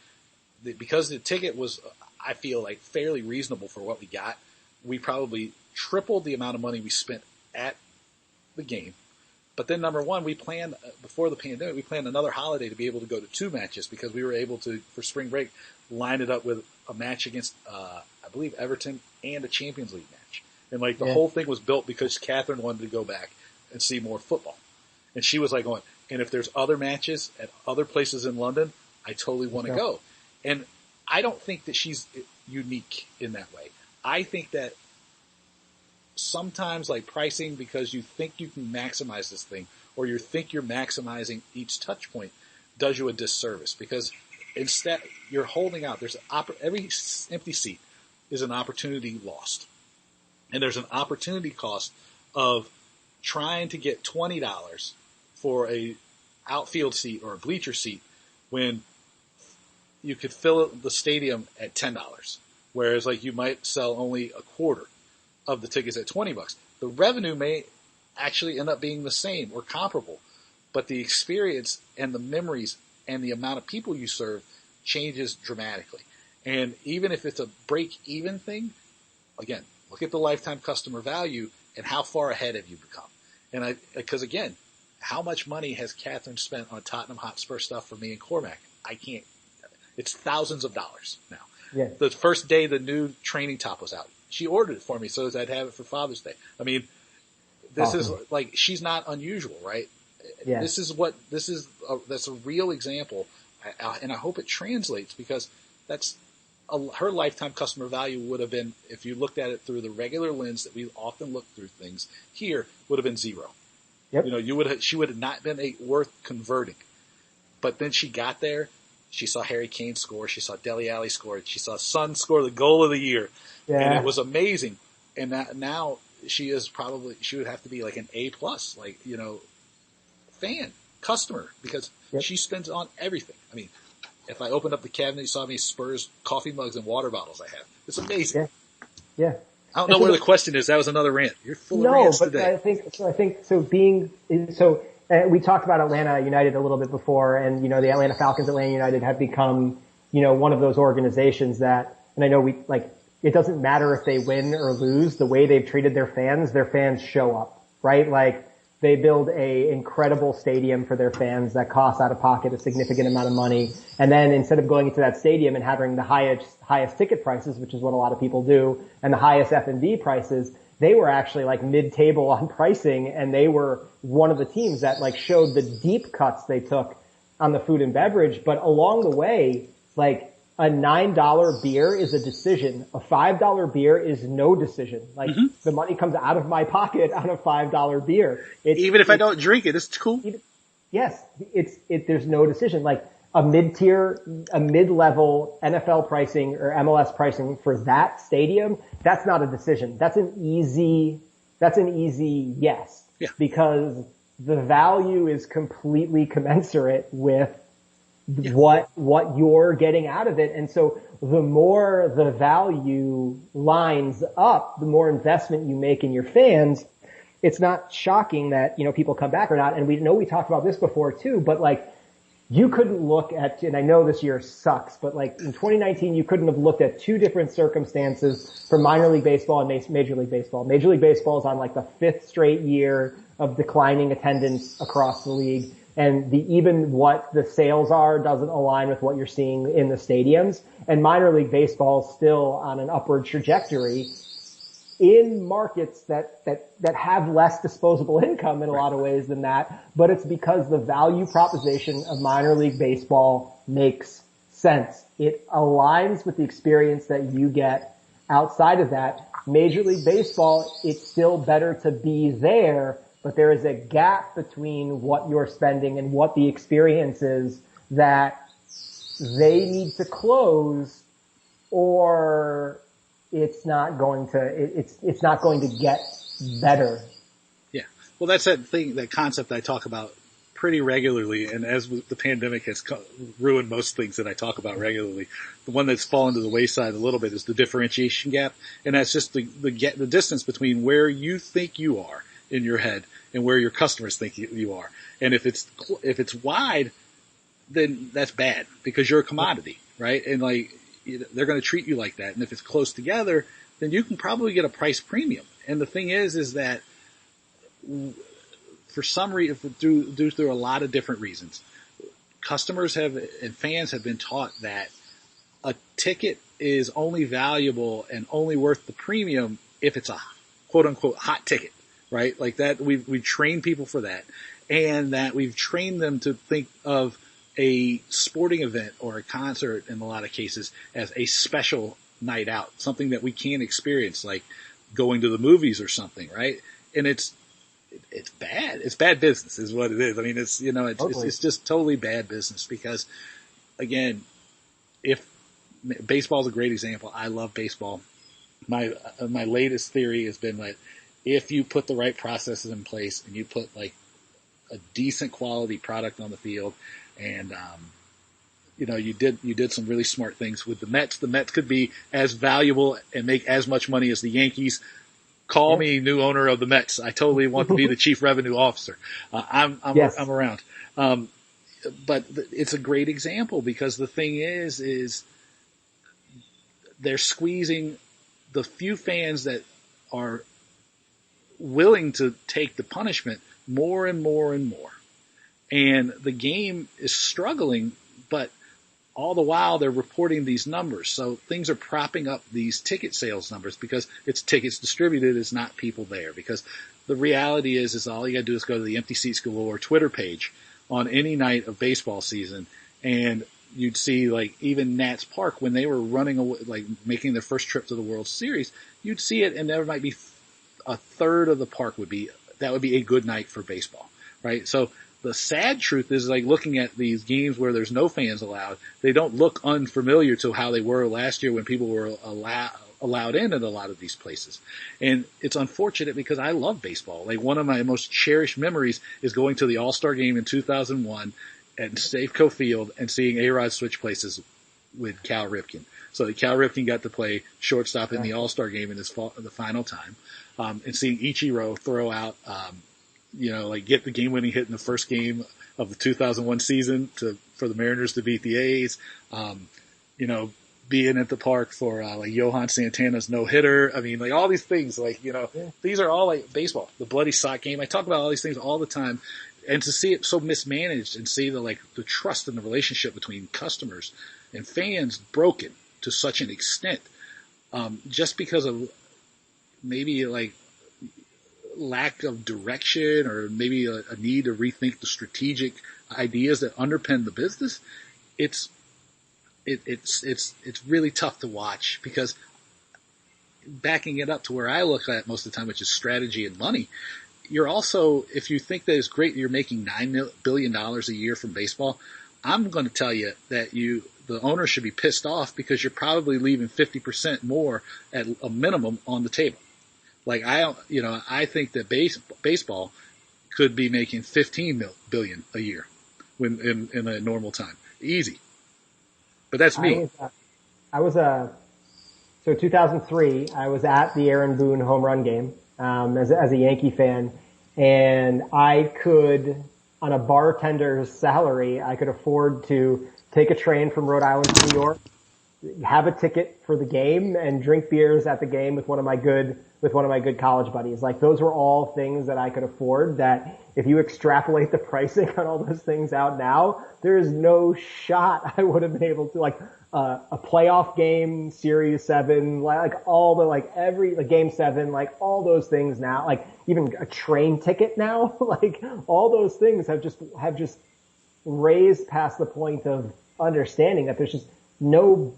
because the ticket was, I feel like fairly reasonable for what we got, we probably tripled the amount of money we spent at the game. But then number one, we planned, before the pandemic, we planned another holiday to be able to go to 2 matches, because we were able to, for spring break, line it up with a match against, I believe, Everton and a Champions League match. And like the whole thing was built because Catherine wanted to go back and see more football. And she was like going, and if there's other matches at other places in London, I totally want to go. And I don't think that she's unique in that way. I think that sometimes like pricing, because you think you can maximize this thing, or you think you're maximizing each touch point, does you a disservice, because instead you're holding out. There's every empty seat is an opportunity lost. And there's an opportunity cost of trying to get $20 for a outfield seat or a bleacher seat when you could fill the stadium at $10. Whereas like you might sell only a quarter of the tickets at $20. The revenue may actually end up being the same or comparable, but the experience and the memories and the amount of people you serve changes dramatically. And even if it's a break-even thing, again, look at the lifetime customer value and how far ahead have you become. And because again, how much money has Catherine spent on Tottenham Hotspur stuff for me and Cormac? It's thousands of dollars now. Yeah. The first day the new training top was out, she ordered it for me so that I'd have it for Father's Day. I mean, this is like, she's not unusual, right? Yeah. That's a real example. And I hope it translates, because that's her lifetime customer value would have been, if you looked at it through the regular lens that we often look through things here, would have been 0. Yep. She would have not been worth converting. But then she got there. She saw Harry Kane score. She saw Dele Alli score. She saw Son score the goal of the year. Yeah. And it was amazing. And now she would have to be like an A+, fan, customer, because she spends on everything. I mean, if I opened up the cabinet, you saw me Spurs coffee mugs and water bottels I have. It's amazing. Yeah. I don't know where the question is. That was another rant. You're full of rants today. We talked about Atlanta United a little bit before, and, the Atlanta Falcons, Atlanta United have become, one of those organizations that, and I know it doesn't matter if they win or lose, the way they've treated their fans show up, right? Like, they build a incredible stadium for their fans that costs out of pocket a significant amount of money. And then instead of going into that stadium and having the highest ticket prices, which is what a lot of people do, and the highest F&B prices, they were actually like mid-table on pricing, and they were one of the teams that showed the deep cuts they took on the food and beverage. But along the way, a $9 beer is a decision. A $5 beer is no decision. Like the money comes out of my pocket on a $5 beer. Even if I don't drink it, it's cool. Yes, there's no decision. Like a mid-level NFL pricing or MLS pricing for that stadium, that's not a decision. That's an easy yes. Yeah. Because the value is completely commensurate with what you're getting out of it. And so the more the value lines up, the more investment you make in your fans. It's not shocking that, people come back or not. And we know we talked about this before too, but like you couldn't look at, and I know this year sucks, but like in 2019, you couldn't have looked at two different circumstances for minor league baseball and Major League Baseball. Major League Baseball is on like the 5th straight year of declining attendance across the league. And even what the sales are doesn't align with what you're seeing in the stadiums. And minor league baseball is still on an upward trajectory in markets that have less disposable income in a lot of ways than that. But it's because the value proposition of minor league baseball makes sense. It aligns with the experience that you get outside of that. Major League Baseball, it's still better to be there, but there is a gap between what you're spending and what the experience is that they need to close, or it's not going to get better. Yeah. Well, that's that concept I talk about pretty regularly. And as the pandemic has ruined most things that I talk about regularly, the one that's fallen to the wayside a little bit is the differentiation gap. And that's just the distance between where you think you are in your head and where your customers think you are. And if it's wide, then that's bad because you're a commodity, right? And like, they're going to treat you like that. And if it's close together, then you can probably get a price premium. And the thing is that for some reason, through a lot of different reasons, customers and fans have been taught that a ticket is only valuable and only worth the premium if it's a quote unquote hot ticket, right? Like that, we've trained people for that, and that we've trained them to think of a sporting event or a concert in a lot of cases as a special night out, something that we can't experience, like going to the movies or something, right? And it's bad. It's bad business is what it is. I mean, it's just totally bad business because, again, if baseball is a great example, I love baseball. My latest theory has been that if you put the right processes in place and you put like a decent quality product on the field, and you did some really smart things with the Mets. The Mets could be as valuable and make as much money as the Yankees. Call me new owner of the Mets. I totally want to be the chief revenue officer. I'm around. But it's a great example because the thing is they're squeezing the few fans that are willing to take the punishment more and more and more. And the game is struggling, but all the while they're reporting these numbers. So things are propping up these ticket sales numbers because it's tickets distributed, it's not people there. Because the reality is all you gotta do is go to the Empty Seats Galore Twitter page on any night of baseball season, and you'd see like even Nats Park when they were running away, like making their first trip to the World Series, you'd see it and there might be a third of the park would be a good night for baseball, right? So the sad truth is like looking at these games where there's no fans allowed, they don't look unfamiliar to how they were last year when people were allowed in at a lot of these places. And it's unfortunate because I love baseball. Like one of my most cherished memories is going to the All-Star game in 2001 at Safeco Field and seeing A-Rod switch places with Cal Ripken. So Cal Ripken got to play shortstop in the All-Star game in the final time. And seeing Ichiro throw out, like get the game-winning hit in the first game of the 2001 season for the Mariners to beat the A's. Being at the park for like Johan Santana's no-hitter. I mean, like all these things, these are all like baseball. The bloody sock game. I talk about all these things all the time, and to see it so mismanaged and see the trust and the relationship between customers and fans broken to such an extent, just because of maybe like lack of direction or maybe a need to rethink the strategic ideas that underpin the business. It's it's really tough to watch because backing it up to where I look at most of the time, which is strategy and money, you're also, if you think that it's great that you're making $9 billion a year from baseball, I'm going to tell you that the owner should be pissed off because you're probably leaving 50% more at a minimum on the table. Like I think that baseball could be making $15 billion a year in a normal time. Easy. But that's me. So 2003, I was at the Aaron Boone home run game, as a Yankee fan, and I could, on a bartender's salary, I could afford to take a train from Rhode Island to New York, have a ticket for the game, and drink beers at the game with one of my good college buddies. Like, those were all things that I could afford, that if you extrapolate the pricing on all those things out now, there is no shot I would have been able to, like, a playoff game, Series 7, Game 7, like, all those things now, like, even a train ticket now, like, all those things have just raised past the point of understanding that there's just no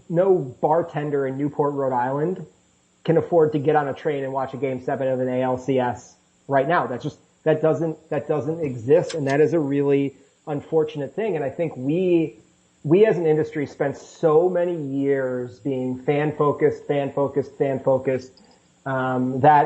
bartender in Newport, Rhode Island can afford to get on a train and watch a Game 7 of an ALCS right now. That doesn't exist, and that is a really unfortunate thing. And I think we as an industry spent so many years being fan focused, that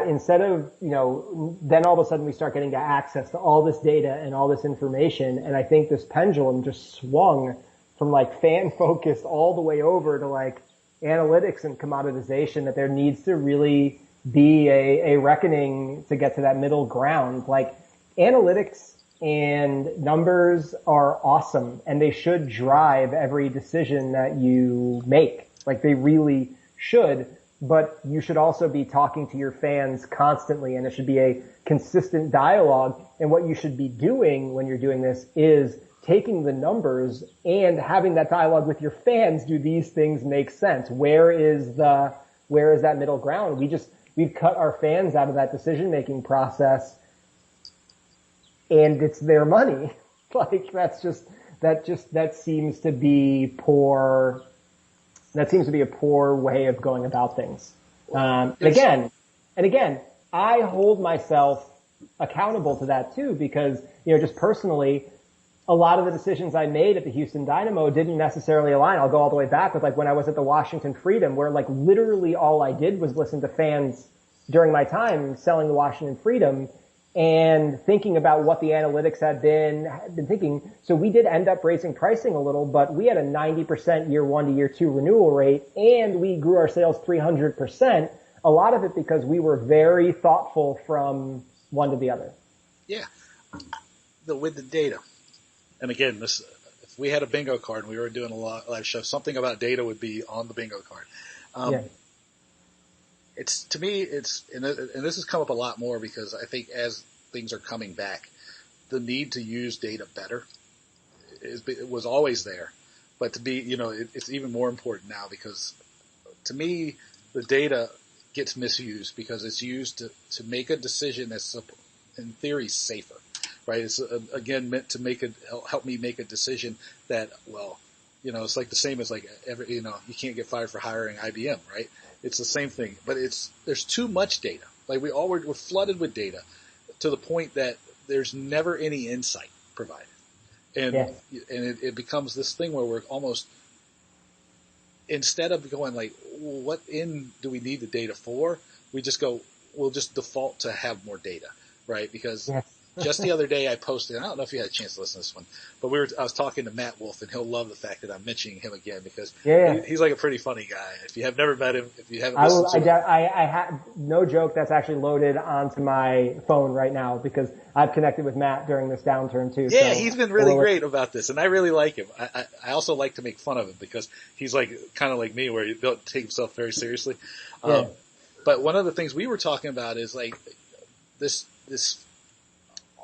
instead of, then all of a sudden we start getting access to all this data and all this information. And I think this pendulum just swung from like fan focused all the way over to like analytics and commoditization, that there needs to really be a reckoning to get to that middle ground. Like, analytics and numbers are awesome, and they should drive every decision that you make. Like, they really should, but you should also be talking to your fans constantly, and it should be a consistent dialogue. And what you should be doing when you're doing this is taking the numbers and having that dialogue with your fans. Do these things make sense? Where is that middle ground? We've cut our fans out of that decision-making process, and it's their money. Like, that seems to be poor. That seems to be a poor way of going about things. And again, I hold myself accountable to that too, because, just personally, a lot of the decisions I made at the Houston Dynamo didn't necessarily align. I'll go all the way back with like when I was at the Washington Freedom, where like literally all I did was listen to fans during my time selling the Washington Freedom and thinking about what the analytics had been thinking. So we did end up raising pricing a little, but we had a 90% year 1 to year 2 renewal rate, and we grew our sales 300%. A lot of it because we were very thoughtful from one to the other. Yeah. With the data. And again, if we had a bingo card and we were doing a live show, something about data would be on the bingo card. It's, to me, and this has come up a lot more because I think as things are coming back, the need to use data better it was always there, but to be, it's even more important now because to me, the data gets misused because it's used to make a decision that's in theory safer. Right. It's again meant to help me make a decision that, it's like the same as like you can't get fired for hiring IBM, right? It's the same thing, but there's too much data. Like we're flooded with data to the point that there's never any insight provided. And it becomes this thing where we're almost, instead of going like, well, what do we need the data for? We'll just default to have more data, right? Because just the other day I posted, I don't know if you had a chance to listen to this one, but I was talking to Matt Wolf, and he'll love the fact that I'm mentioning him again because he's like a pretty funny guy. If you have never met him, if you haven't listened to him. I have no joke, that's actually loaded onto my phone right now because I've connected with Matt during this downturn too. Yeah, so he's been really great about this, and I really like him. I also like to make fun of him because he's like kind of like me, where he don't take himself very seriously. But one of the things we were talking about is like this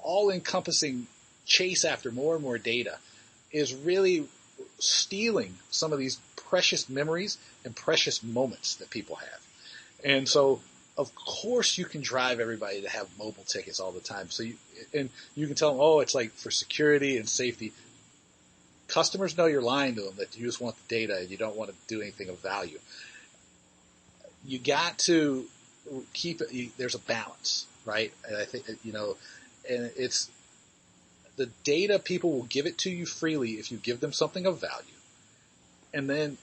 all-encompassing chase after more and more data is really stealing some of these precious memories and precious moments that people have. And so, of course, you can drive everybody to have mobile tickets all the time. So you can tell them, it's like for security and safety. customers know you're lying to them, that you just want the data and you don't want to do anything of value. You got to keep it, there's a balance, right? And I think, and it's the data, people will give it to you freely if you give them something of value. And then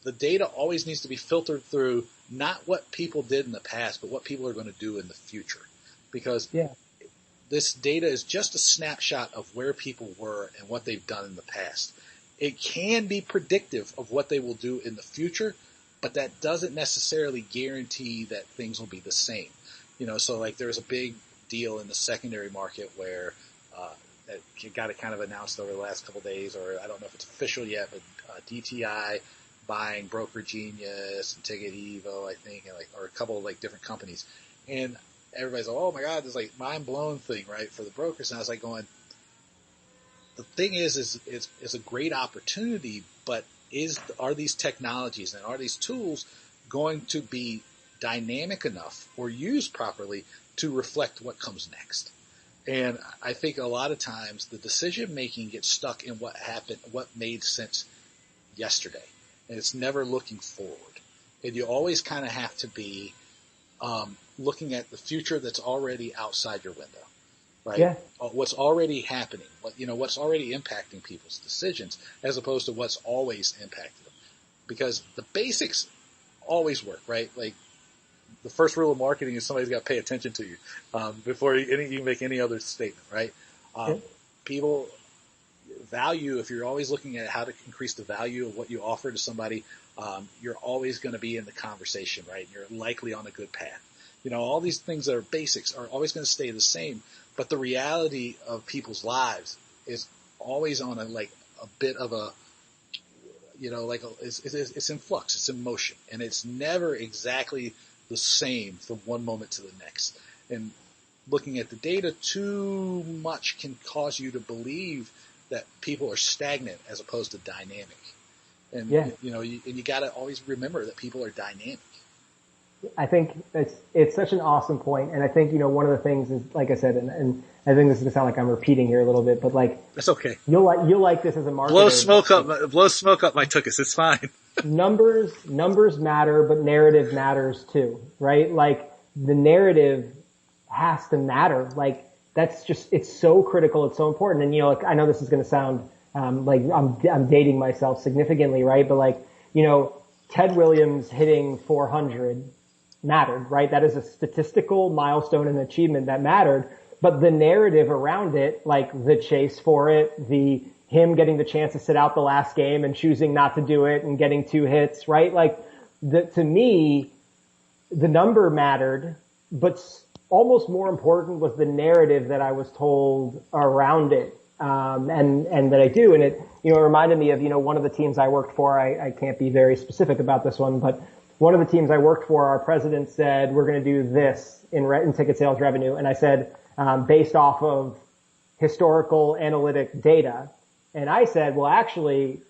the data always needs to be filtered through not what people did in the past, but what people are going to do in the future. Because this data is just a snapshot of where people were and what they've done in the past. It can be predictive of what they will do in the future, but that doesn't necessarily guarantee that things will be the same. So like there's a big deal in the secondary market where that got it kind of announced over the last couple of days, or I don't know if it's official yet, but DTI buying Broker Genius and Ticket Evo, I think, and or a couple of different companies. And everybody's like, oh my God, this mind blown thing, right, for the brokers. And I was like going, the thing is it's a great opportunity, but are these technologies and are these tools going to be dynamic enough or used properly to reflect what comes next? And I think a lot of times the decision making gets stuck in what happened, what made sense yesterday. And it's never looking forward. And you always kind of have to be looking at the future that's already outside your window, right? Yeah. What's already happening, what's already impacting people's decisions, as opposed to what's always impacted them. Because the basics always work, right? Like the first rule of marketing is somebody's got to pay attention to you before you make any other statement, right? People value, if you're always looking at how to increase the value of what you offer to somebody, you're always going to be in the conversation, right? You're likely on a good path. All these things that are basics are always going to stay the same, but the reality of people's lives is always on a bit of a, it's in flux, it's in motion, and it's never exactly the same from one moment to the next. And looking at the data too much can cause you to believe that people are stagnant as opposed to dynamic. And, you got to always remember that people are dynamic. I think it's such an awesome point. And I think, one of the things is, like I said, and I think this is going to sound like I'm repeating here a little bit, but that's okay. You'll like this as a marketer. Blow smoke up my tuchus. It's fine. Numbers matter, but narrative matters too, right? The narrative has to matter. That's just, it's so critical. It's so important. And, I know this is going to sound, like I'm dating myself significantly, right? But Ted Williams hitting 400 mattered, right? That is a statistical milestone and achievement that mattered, but the narrative around it, the chase for it, him getting the chance to sit out the last game and choosing not to do it and getting 2 hits, right? To me, the number mattered, but almost more important was the narrative that I was told around it, and that I do. And it, reminded me of, one of the teams I worked for. I can't be very specific about this one, but one of the teams I worked for, our president said, we're going to do this in ticket sales revenue. And I said, based off of historical analytic data. And I said, well, actually,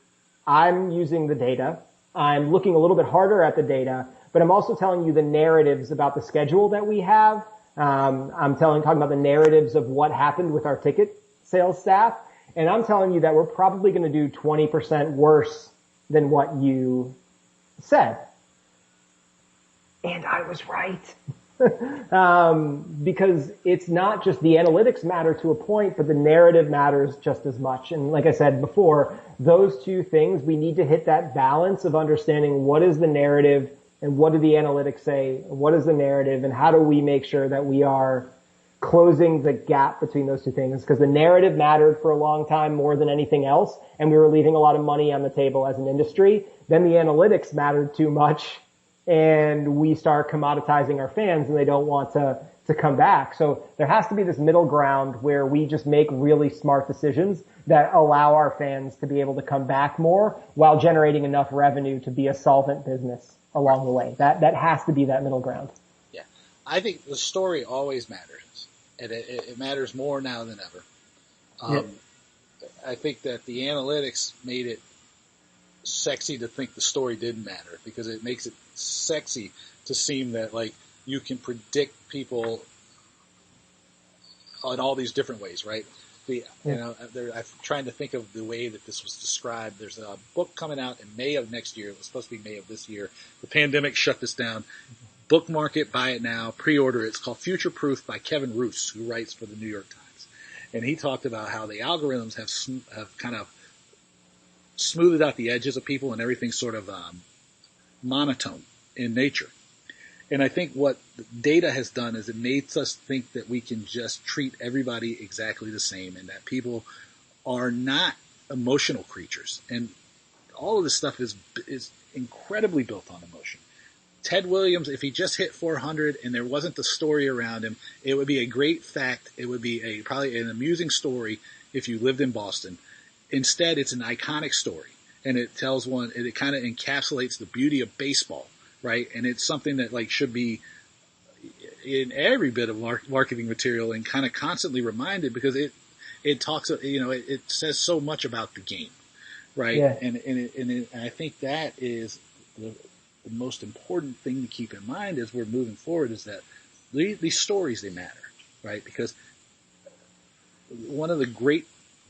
I'm using the data. I'm looking a little bit harder at the data, but I'm also telling you the narratives about the schedule that we have. I'm talking about the narratives of what happened with our ticket sales staff. And I'm telling you that we're probably going to do 20% worse than what you said. And I was right. Because it's not just the analytics matter to a point, but the narrative matters just as much. And like I said before, those two things, we need to hit that balance of understanding what is the narrative and what do the analytics say, what is the narrative, and how do we make sure that we are closing the gap between those two things. Because the narrative mattered for a long time more than anything else, and we were leaving a lot of money on the table as an industry. Then the analytics mattered too much, and we start commoditizing our fans, and they don't want to come back. So there has to be this middle ground where we just make really smart decisions that allow our fans to be able to come back more while generating enough revenue to be a solvent business along the way. That has to be that middle ground. Yeah. I think the story always matters, and it matters more now than ever. I think that the analytics made it sexy to think the story didn't matter, because it makes it sexy to seem that you can predict people in all these different ways, right? I'm trying to think of the way that this was described. There's a book coming out in May of next year. It was supposed to be May of this year. The pandemic shut this down. Bookmark it, buy it now, pre-order it. It's called Future Proof by Kevin Roose, who writes for the New York Times. And he talked about how the algorithms have kind of smoothed out the edges of people and everything's sort of monotone in nature. And I think what data has done is it makes us think that we can just treat everybody exactly the same and that people are not emotional creatures. And all of this stuff is incredibly built on emotion. Ted Williams, if he just hit 400 and there wasn't the story around him, it would be a great fact. It would be probably an amusing story if you lived in Boston. Instead, it's an iconic story, and it kind of encapsulates the beauty of baseball, right? And it's something that should be in every bit of marketing material and kind of constantly reminded because it talks, it says so much about the game, right? Yeah. And I think that is the most important thing to keep in mind as we're moving forward is that these stories, they matter, right? Because one of the great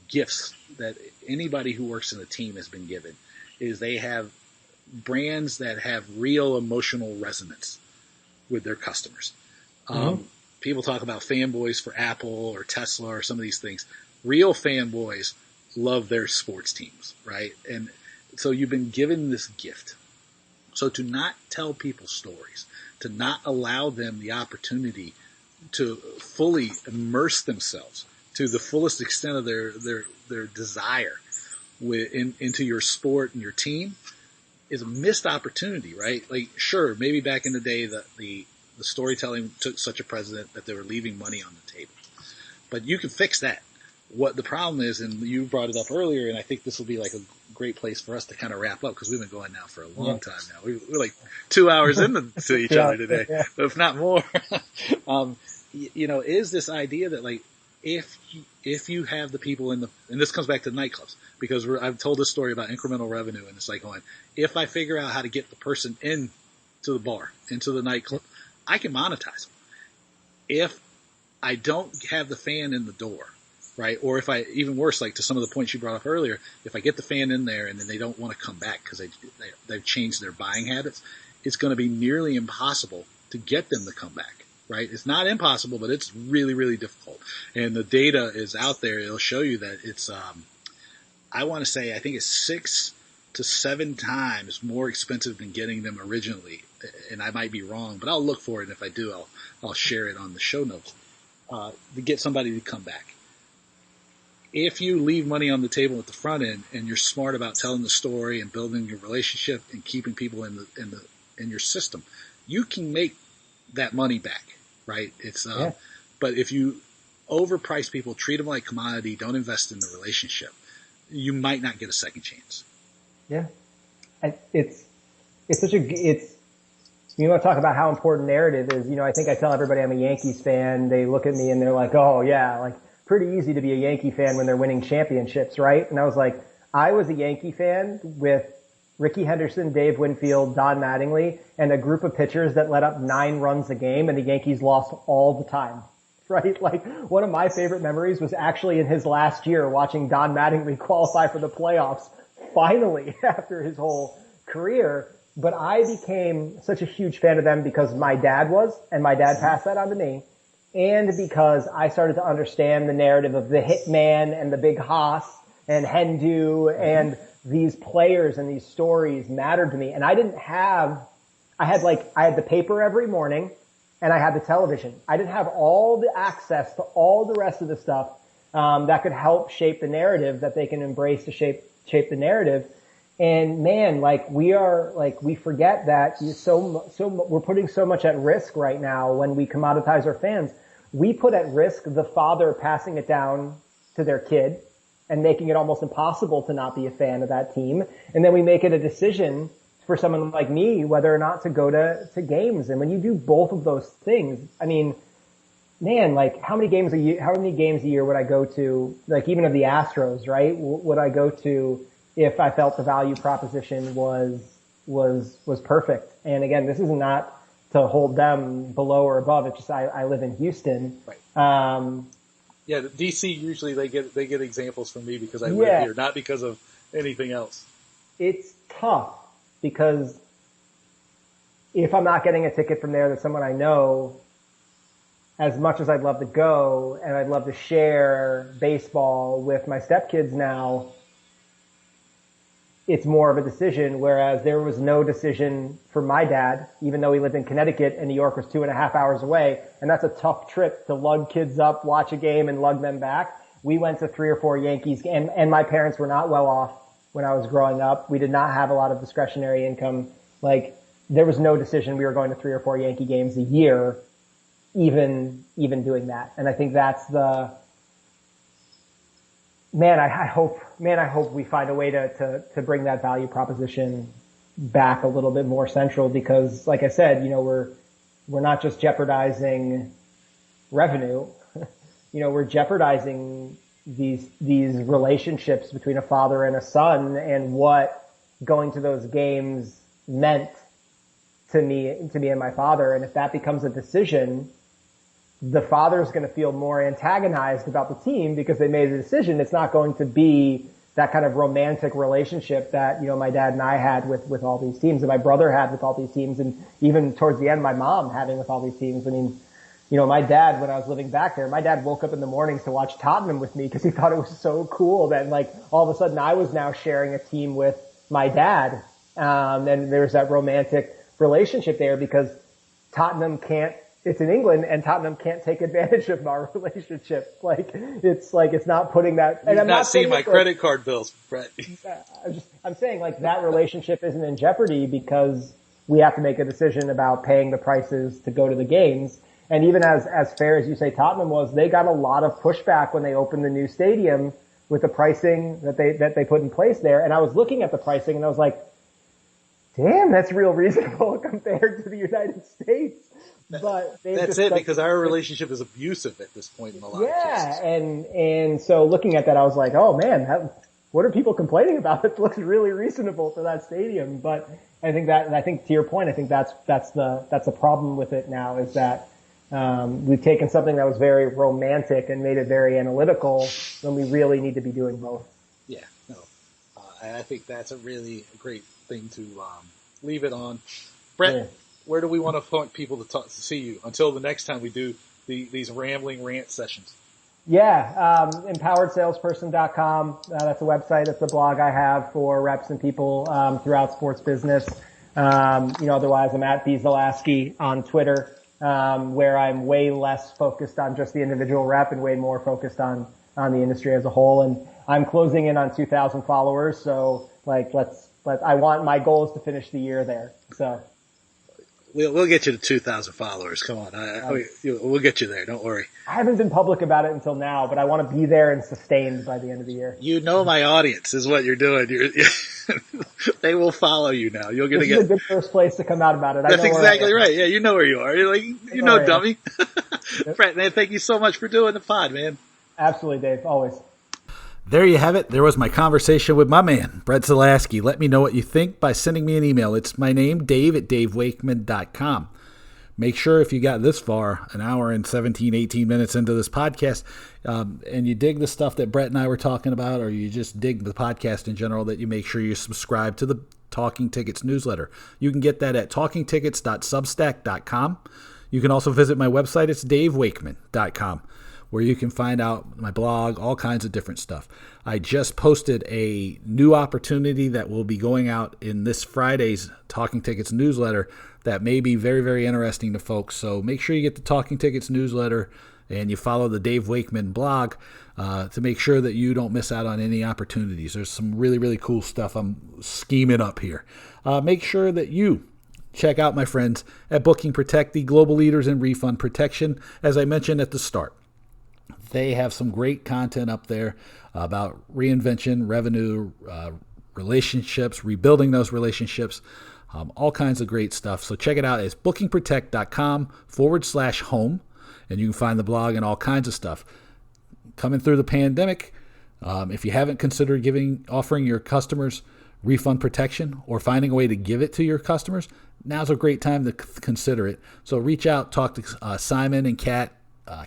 gifts that anybody who works in a team has been given is they have brands that have real emotional resonance with their customers. People talk about fanboys for Apple or Tesla or some of these things. Real fanboys love their sports teams, right? And so you've been given this gift. So to not tell people stories, to not allow them the opportunity to fully immerse themselves to the fullest extent of their desire into your sport and your team is a missed opportunity, right? Sure, maybe back in the day the storytelling took such a precedent that they were leaving money on the table. But you can fix that. What the problem is, and you brought it up earlier, and I think this will be a great place for us to kind of wrap up because we've been going now for a long time now. We're 2 hours into each other today, if not more. Is this idea that if you have the people and this comes back to nightclubs because I've told this story about incremental revenue and it's if I figure out how to get the person in to the bar, into the nightclub, I can monetize them. If I don't have the fan in the door, right? Or if even worse, to some of the points you brought up earlier, if I get the fan in there and then they don't want to come back because they've changed their buying habits, it's going to be nearly impossible to get them to come back, right? It's not impossible, but it's really, really difficult. And the data is out there. It'll show you that it's, I want to say, I think it's 6 to 7 times more expensive than getting them originally. And I might be wrong, but I'll look for it. And if I do, I'll share it on the show notes, to get somebody to come back. If you leave money on the table at the front end and you're smart about telling the story and building your relationship and keeping people in your system, you can make that money back, right? But if you overprice people, treat them like commodity, don't invest in the relationship, you might not get a second chance. Yeah. It's you want to talk about how important narrative is. I think I tell everybody I'm a Yankees fan. They look at me and they're like, oh yeah, pretty easy to be a Yankee fan when they're winning championships, right? And I was like, I was a Yankee fan with Ricky Henderson, Dave Winfield, Don Mattingly, and a group of pitchers that let up 9 runs a game, and the Yankees lost all the time, right? One of my favorite memories was actually in his last year watching Don Mattingly qualify for the playoffs, finally, after his whole career. But I became such a huge fan of them because my dad was, and my dad passed that on to me. And because I started to understand the narrative of the Hitman and the Big Haas and Hendu and these players and these stories mattered to me. And I had the paper every morning and I had the television. I didn't have all the access to all the rest of the stuff, that could help shape the narrative that they can embrace to shape the narrative. And man, we forget that we're putting so much at risk right now when we commoditize our fans. We put at risk the father passing it down to their kid and making it almost impossible to not be a fan of that team. And then we make it a decision for someone like me whether or not to go to games. And when you do both of those things, I mean, man, how many games a year would I go to, even of the Astros, right? Would I go to if I felt the value proposition was perfect? And again, this is not to hold them below or above. It's just I live in Houston. Right. Yeah, the DC usually they get examples from me because I live here, not because of anything else. It's tough because if I'm not getting a ticket from there, that's someone I know, as much as I'd love to go and I'd love to share baseball with my stepkids now, it's more of a decision, whereas there was no decision for my dad, even though he lived in Connecticut and New York was 2.5 hours away. And that's a tough trip to lug kids up, watch a game and lug them back. We went to 3 or 4 Yankees and my parents were not well off when I was growing up. We did not have a lot of discretionary income. Like there was no decision we were going to 3 or 4 Yankee games a year, even doing that. And I think that's the, I hope we find a way to bring that value proposition back a little bit more central because, like I said, we're not just jeopardizing revenue, we're jeopardizing these relationships between a father and a son and what going to those games meant to me and my father. And if that becomes a decision, the father is going to feel more antagonized about the team because they made a decision. It's not going to be that kind of romantic relationship that, my dad and I had with all these teams and my brother had with all these teams. And even towards the end, my mom having with all these teams. I mean, my dad, when I was living back there, my dad woke up in the mornings to watch Tottenham with me because he thought it was so cool that like all of a sudden I was now sharing a team with my dad. And there's that romantic relationship there because it's in England and Tottenham can't take advantage of our relationship. It's not putting that. And I'm not seeing my credit card bills, Brett. I'm saying like that relationship isn't in jeopardy because we have to make a decision about paying the prices to go to the games. And even as fair as you say Tottenham was, they got a lot of pushback when they opened the new stadium with the pricing that they put in place there. And I was looking at the pricing and I was like, damn, that's real reasonable compared to the United States. But that's it because our relationship is abusive at this point in a lot of cases. And so looking at that, I was like, oh man, what are people complaining about? It looks really reasonable for that stadium. But I think to your point, I think that's the problem with it now is that we've taken something that was very romantic and made it very analytical when we really need to be doing both. Yeah, no, I think that's a really great thing to leave it on. Brett, where do we want to point people to see you until the next time we do these rambling rant sessions? Yeah, empoweredsalesperson.com. That's a website. That's a blog I have for reps and people throughout sports business. Otherwise I'm at Zalaski on Twitter, where I'm way less focused on just the individual rep and way more focused on the industry as a whole. And I'm closing in on 2,000 followers. So my goal is to finish the year there. So. We'll get you to 2,000 followers. Come on. We'll get you there. Don't worry. I haven't been public about it until now, but I want to be there and sustained by the end of the year. My audience is what you're doing. They will follow you now. This is a good first place to come out about it. That's exactly right. Yeah, you know where you are. You're like, dummy. Brett, man, thank you so much for doing the pod, man. Absolutely, Dave. Always. There you have it. There was my conversation with my man, Brett Zalaski. Let me know what you think by sending me an email. It's my name, Dave at davewakeman.com. Make sure if you got this far, an hour and 17, 18 minutes into this podcast, and you dig the stuff that Brett and I were talking about, or you just dig the podcast in general, that you make sure you subscribe to the Talking Tickets newsletter. You can get that at talkingtickets.substack.com. You can also visit my website. It's davewakeman.com. where you can find out my blog, all kinds of different stuff. I just posted a new opportunity that will be going out in this Friday's Talking Tickets newsletter that may be very, very interesting to folks. So make sure you get the Talking Tickets newsletter and you follow the Dave Wakeman blog to make sure that you don't miss out on any opportunities. There's some really, really cool stuff I'm scheming up here. Make sure that you check out my friends at Booking Protect, the global leaders in refund protection, as I mentioned at the start. They have some great content up there about reinvention, revenue, relationships, rebuilding those relationships, all kinds of great stuff. So check it out. It's bookingprotect.com/home, and you can find the blog and all kinds of stuff. Coming through the pandemic, if you haven't considered offering your customers refund protection or finding a way to give it to your customers, now's a great time to consider it. So reach out, talk to Simon and Kat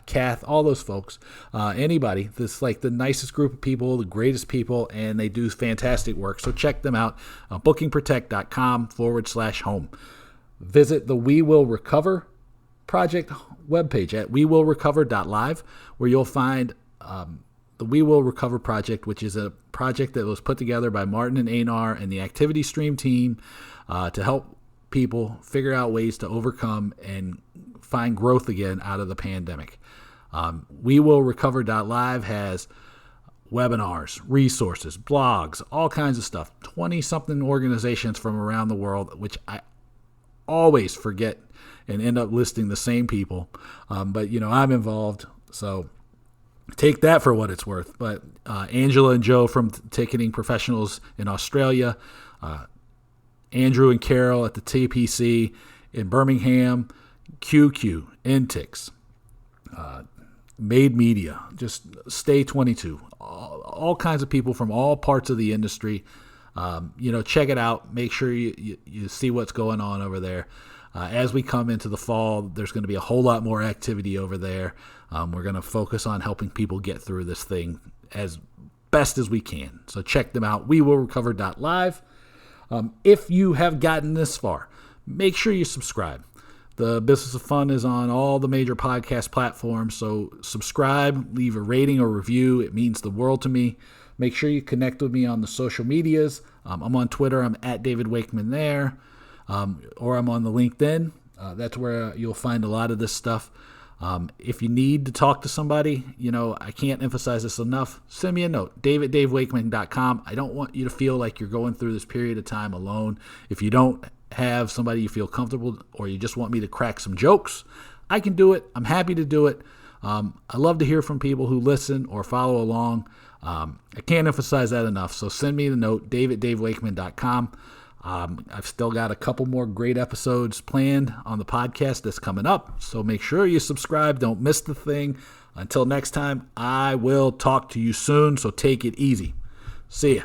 Kath, all those folks, anybody. This is like the nicest group of people, the greatest people, and they do fantastic work. So check them out, bookingprotect.com/home. Visit the We Will Recover project webpage at wewillrecover.live, where you'll find the We Will Recover project, which is a project that was put together by Martin and Einar and the Activity Stream team to help people figure out ways to overcome and find growth again out of the pandemic. WeWillRecover.live has webinars, resources, blogs, all kinds of stuff. 20-something organizations from around the world, which I always forget and end up listing the same people. But, I'm involved, so take that for what it's worth. But Angela and Joe from Ticketing Professionals in Australia, Andrew and Carol at the TPC in Birmingham, QQ, Intix, Made Media, just Stay 22, all kinds of people from all parts of the industry. Check it out. Make sure you see what's going on over there. As we come into the fall, there's going to be a whole lot more activity over there. We're going to focus on helping people get through this thing as best as we can. So check them out, wewillrecover.live. If you have gotten this far, make sure you subscribe. The Business of Fun is on all the major podcast platforms, so subscribe, leave a rating or review. It means the world to me. Make sure you connect with me on the social medias. I'm on Twitter. I'm at David Wakeman there, or I'm on the LinkedIn. That's where you'll find a lot of this stuff. If you need to talk to somebody, I can't emphasize this enough. Send me a note, dave@davewakeman.com. I don't want you to feel like you're going through this period of time alone. If you don't have somebody you feel comfortable, or you just want me to crack some jokes, I can do it. I'm happy to do it. I love to hear from people who listen or follow along. I can't emphasize that enough. So send me the note, dave@davewakeman.com. I've still got a couple more great episodes planned on the podcast that's coming up. So make sure you subscribe. Don't miss the thing. Until next time, I will talk to you soon. So take it easy. See ya.